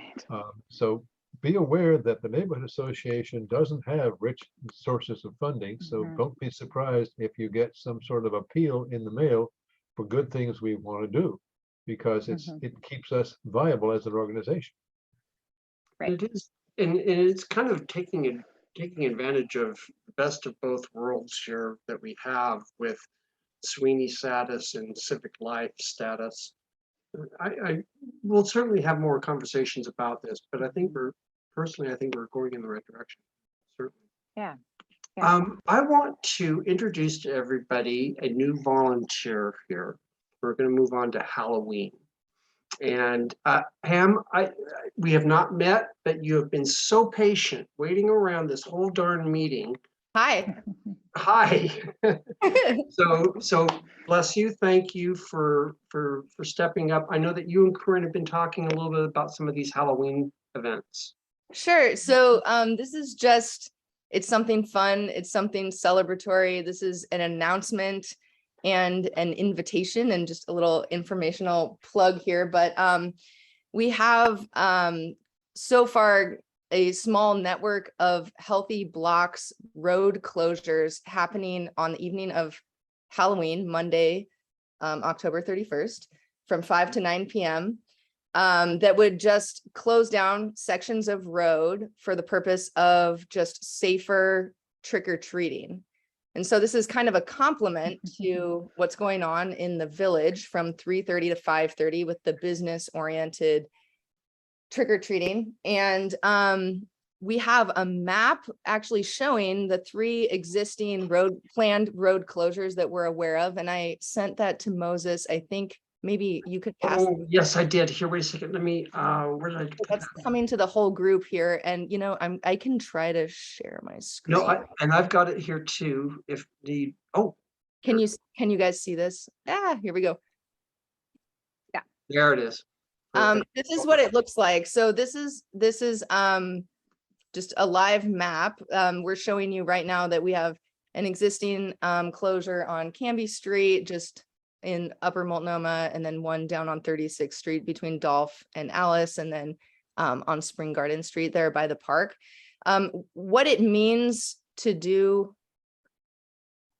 So be aware that the neighborhood association doesn't have rich sources of funding, so don't be surprised if you get some sort of appeal in the mail for good things we want to do, because it keeps us viable as an organization. Right. It is, and it's kind of taking advantage of the best of both worlds here that we have with Sweeney status and Civic Life status. I will certainly have more conversations about this, but I think we're going in the right direction. Certainly. Yeah. I want to introduce to everybody a new volunteer here. We're going to move on to Halloween. And Pam, we have not met, but you have been so patient waiting around this whole darn meeting. Hi. Hi. So bless you. Thank you for stepping up. I know that you and Corinne have been talking a little bit about some of these Halloween events. Sure. So this is just, it's something fun. It's something celebratory. This is an announcement and an invitation and just a little informational plug here. But we have so far a small network of Healthy Blocks road closures happening on the evening of Halloween, Monday, October 31st, from 5 to 9 p.m. That would just close down sections of road for the purpose of just safer trick-or-treating. And so this is kind of a complement to what's going on in the village from 3:30 to 5:30 with the business-oriented trick-or-treating. And we have a map actually showing the 3 existing planned road closures that we're aware of. And I sent that to Moses. I think maybe you could pass. Oh, yes, I did. Here, wait a second. Let me, where did I put That's that? coming to the whole group here. And, I can try to share my screen. No, and I've got it here too, if need. Oh. Can you guys see this? Here we go. Yeah. There it is. This is what it looks like. So this is just a live map. We're showing you right now that we have an existing closure on Canby Street, just in Upper Multnomah, and then one down on 36th Street between Dolph and Alice, and then on Spring Garden Street there by the park. What it means to do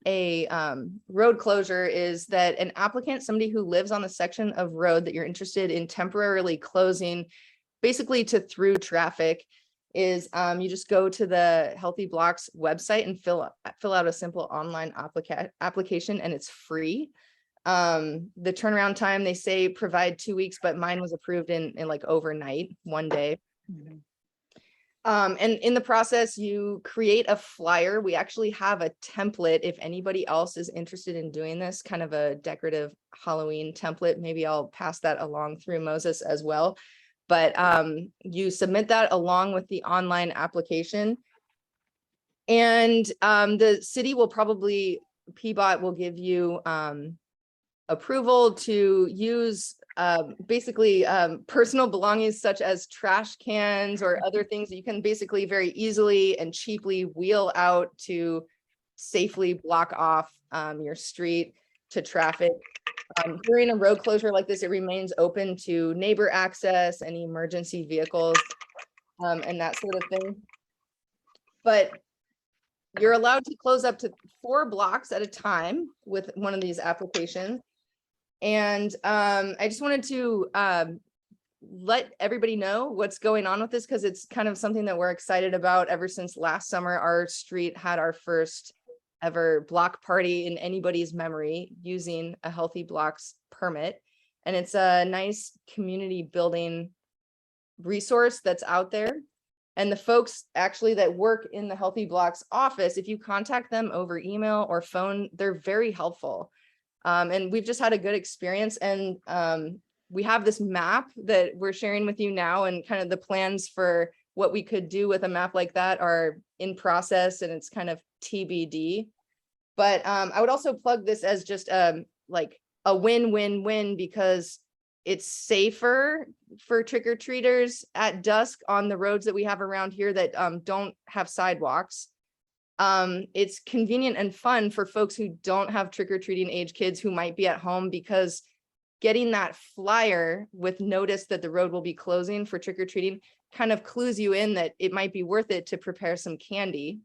a road closure is that an applicant, somebody who lives on the section of road that you're interested in temporarily closing, basically to through traffic, is you just go to the Healthy Blocks website and fill out a simple online application, and it's free. The turnaround time, they say provide 2 weeks, but mine was approved in like overnight, one day. And in the process, you create a flyer. We actually have a template if anybody else is interested in doing this, kind of a decorative Halloween template. Maybe I'll pass that along through Moses as well. But you submit that along with the online application. And the city will probably, PBOT will give you approval to use basically personal belongings such as trash cans or other things that you can basically very easily and cheaply wheel out to safely block off your street to traffic. During a road closure like this, it remains open to neighbor access, any emergency vehicles, and that sort of thing. But you're allowed to close up to 4 blocks at a time with one of these applications. And I just wanted to let everybody know what's going on with this, because it's kind of something that we're excited about. Ever since last summer, our street had our first ever block party in anybody's memory using a Healthy Blocks permit. And it's a nice community building resource that's out there. And the folks actually that work in the Healthy Blocks office, if you contact them over email or phone, they're very helpful. And we've just had a good experience. And we have this map that we're sharing with you now, and kind of the plans for what we could do with a map like that are in process, and it's kind of TBD. But I would also plug this as just like a win-win-win, because it's safer for trick-or-treaters at dusk on the roads that we have around here that don't have sidewalks. It's convenient and fun for folks who don't have trick-or-treating age kids who might be at home, because getting that flyer with notice that the road will be closing for trick-or-treating kind of clues you in that it might be worth it to prepare some candy.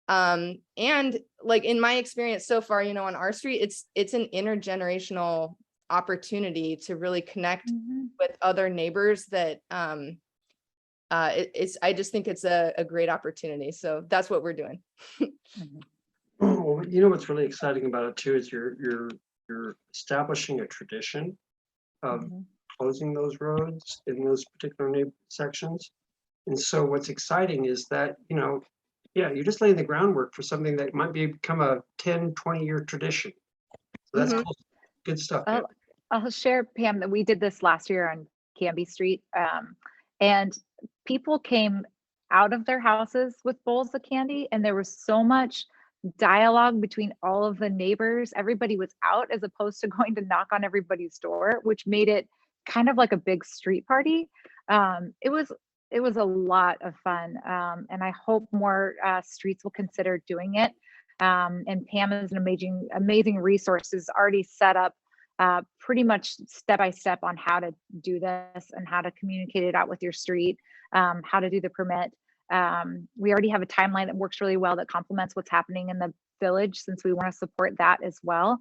And like in my experience so far, you know, on our street, it's an intergenerational opportunity to really connect with other neighbors that I just think it's a great opportunity. So that's what we're doing. Well, you know what's really exciting about it too is you're establishing a tradition of closing those roads in those particular sections. And so what's exciting is that, you know, yeah, you're just laying the groundwork for something that might become a 10, 20-year tradition. So that's cool. Good stuff. I'll share, Pam, that we did this last year on Canby Street. And people came out of their houses with bowls of candy, and there was so much dialogue between all of the neighbors. Everybody was out as opposed to going to knock on everybody's door, which made it kind of like a big street party. It was a lot of fun, and I hope more streets will consider doing it. And Pam is an amazing resources already set up pretty much step-by-step on how to do this and how to communicate it out with your street, how to do the permit. We already have a timeline that works really well that complements what's happening in the village, since we want to support that as well.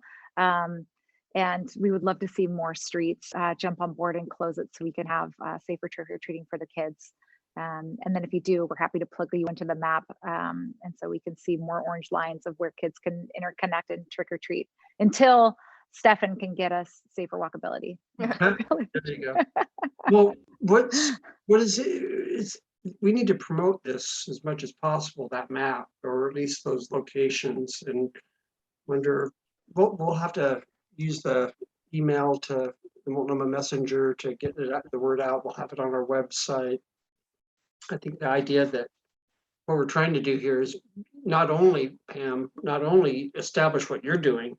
And we would love to see more streets jump on board and close it so we can have safer trick-or-treating for the kids. And then if you do, we're happy to plug you into the map. And so we can see more orange lines of where kids can interconnect and trick-or-treat until Stefan can get us safer walkability. There you go. Well, what is it? We need to promote this as much as possible, that map, or at least those locations. And wonder, we'll have to use the email to the Multnomah Messenger to get the word out. We'll have it on our website. I think the idea that what we're trying to do here is not only, Pam, not only establish what you're doing,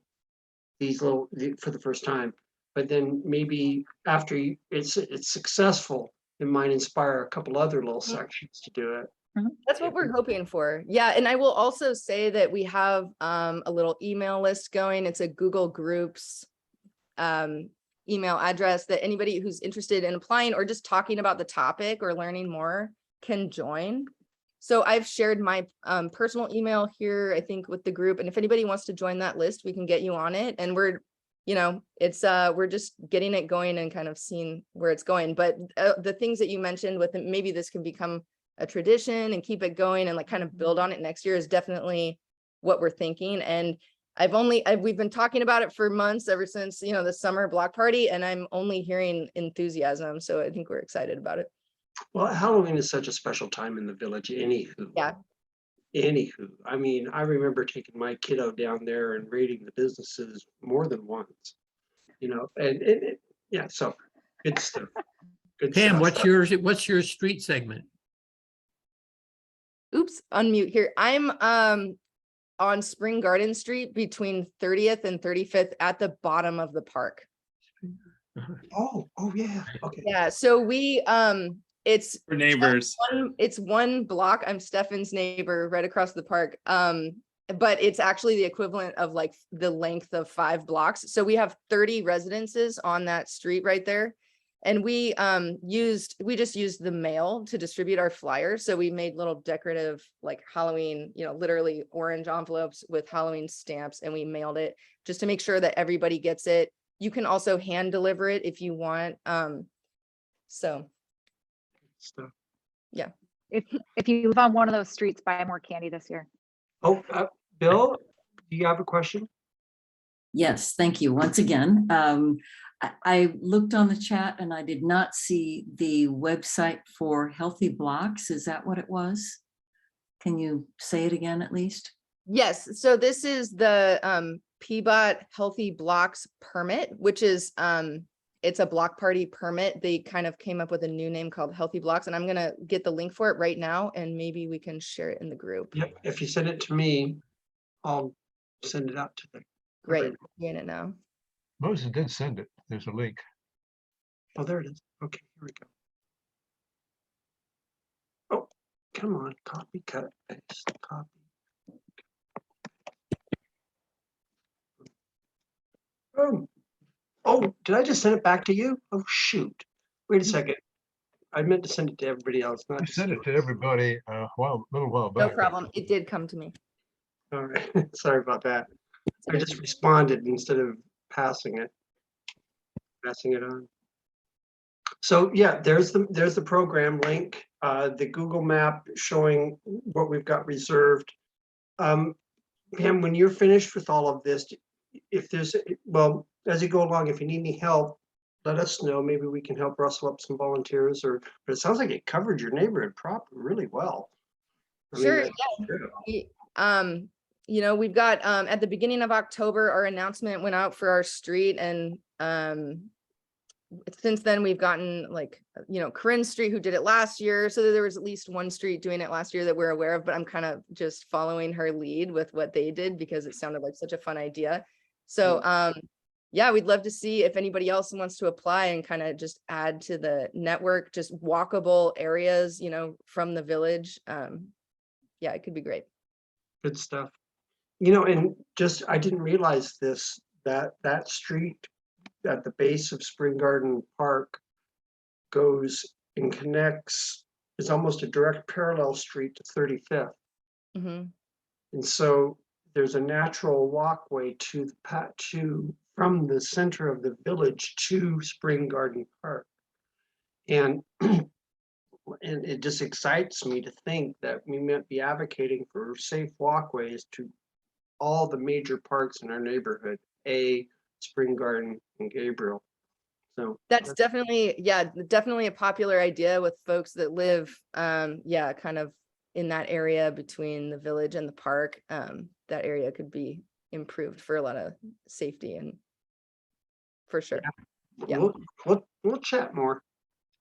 for the first time, but then maybe after it's successful, it might inspire a couple other little sections to do it. That's what we're hoping for. Yeah, and I will also say that we have a little email list going. It's a Google Groups email address that anybody who's interested in applying or just talking about the topic or learning more can join. So I've shared my personal email here, I think, with the group. And if anybody wants to join that list, we can get you on it. And we're, you know, it's we're just getting it going and kind of seeing where it's going. But the things that you mentioned with it, maybe this can become a tradition and keep it going and like kind of build on it next year is definitely what we're thinking. And we've been talking about it for months, ever since, you know, the summer block party, and I'm only hearing enthusiasm. So I think we're excited about it. Well, Halloween is such a special time in the village, anywho. Yeah. Anywho, I mean, I remember taking my kiddo down there and raiding the businesses more than once, you know, and yeah, so good stuff. Good Pam, stuff. what's your street segment? Oops, unmute here. I'm on Spring Garden Street between 30th and 35th at the bottom of the park. Oh, yeah. Okay. Yeah, so we it's For neighbors. it's one block. I'm Stefan's neighbor right across the park. But it's actually the equivalent of like the length of 5 blocks. So we have 30 residences on that street right there. And we just used the mail to distribute our flyers. So we made little decorative like Halloween, literally orange envelopes with Halloween stamps, and we mailed it just to make sure that everybody gets it. You can also hand deliver it if you want. So yeah. If you live on one of those streets, buy more candy this year. Oh, Bill, do you have a question? Yes, thank you once again. I looked on the chat and I did not see the website for Healthy Blocks. Is that what it was? Can you say it again at least? Yes, so this is the PBOT Healthy Blocks permit, which is it's a block party permit. They kind of came up with a new name called Healthy Blocks, and I'm gonna get the link for it right now, and maybe we can share it in the group. Yep. If you send it to me, I'll send it out to them. Great, doing it now. Moses did send it. There's a link. Oh, there it is. Okay, here we go. Oh, come on, copy, cut, paste, copy. Oh, did I just send it back to you? Oh, shoot. Wait a second. I meant to send it to everybody else. I sent it to everybody a little while No back. problem. It did come to me. All right. Sorry about that. I just responded instead of passing it on. So yeah, there's the program link, the Google map showing what we've got reserved. Pam, when you're finished with all of this, if there's, well, as you go along, if you need any help, let us know. Maybe we can help rustle up some volunteers, but it sounds like it covered your neighborhood really well. Sure. Yeah. We've got at the beginning of October, our announcement went out for our street, and since then we've gotten Corinne Street, who did it last year. So there was at least one street doing it last year that we're aware of, but I'm kind of just following her lead with what they did because it sounded like such a fun idea. So yeah, we'd love to see if anybody else wants to apply and kind of just add to the network, just walkable areas, from the village. Yeah, it could be great. Good stuff. And just, I didn't realize this, that street at the base of Spring Garden Park goes and connects, is almost a direct parallel street to 35th. Mm-hmm. And so there's a natural walkway from the center of the village to Spring Garden Park. And it just excites me to think that we might be advocating for safe walkways to all the major parks in our neighborhood, Spring Garden and Gabriel. So that's definitely a popular idea with folks that live, kind of in that area between the village and the park. That area could be improved for a lot of safety and for sure. Yeah. We'll chat more.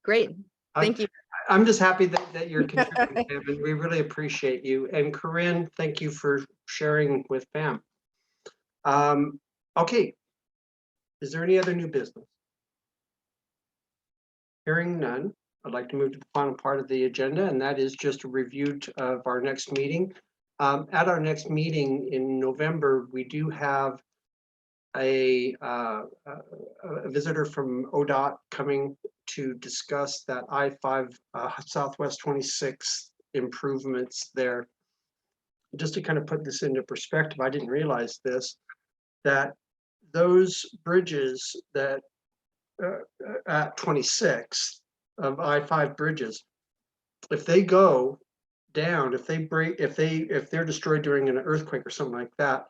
Great. Thank you. I'm just happy that you're contributing, Pam, and we really appreciate you. And Corinne, thank you for sharing with Pam. Okay. Is there any other new business? Hearing none, I'd like to move to the final part of the agenda, and that is just a review of our next meeting. At our next meeting in November, we do have a visitor from ODOT coming to discuss that I-5 Southwest 26 improvements there. Just to kind of put this into perspective, I didn't realize this, that those bridges that at 26 of I-5 bridges, if they go down, if they're destroyed during an earthquake or something like that,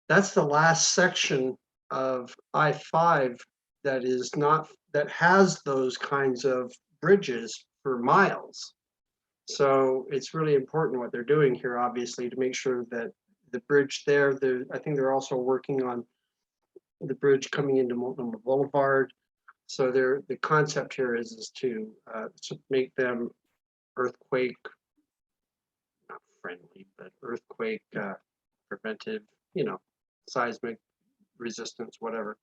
that's the last section of I-5 that has those kinds of bridges for miles. So it's really important what they're doing here, obviously, to make sure that the bridge there, I think they're also working on the bridge coming into Multnomah Blvd. So the concept here is to make them earthquake, not friendly, but earthquake preventive, seismic resistance, whatever.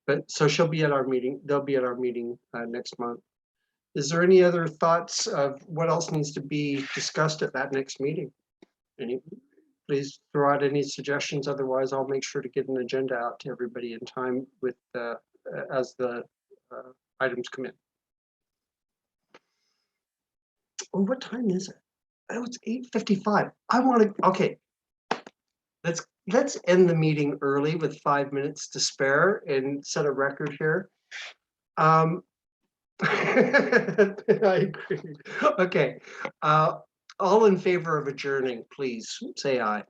But so she'll be at our meeting. They'll be at our meeting next month. Is there any other thoughts of what else needs to be discussed at that next meeting? Please throw out any suggestions. Otherwise, I'll make sure to get an agenda out to everybody in time with as the items come in. Oh, what time is it? Oh, it's 8:55. I want to. Okay, let's end the meeting early with 5 minutes to spare and set a record here. I agree. Okay. All in favor of adjourning, please say aye.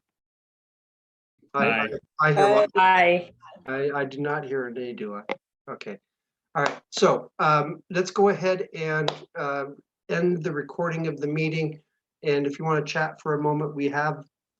I hear one. Aye. I do not hear a nay, do I? Okay. All right. So let's go ahead and end the recording of the meeting. And if you want to chat for a moment, we have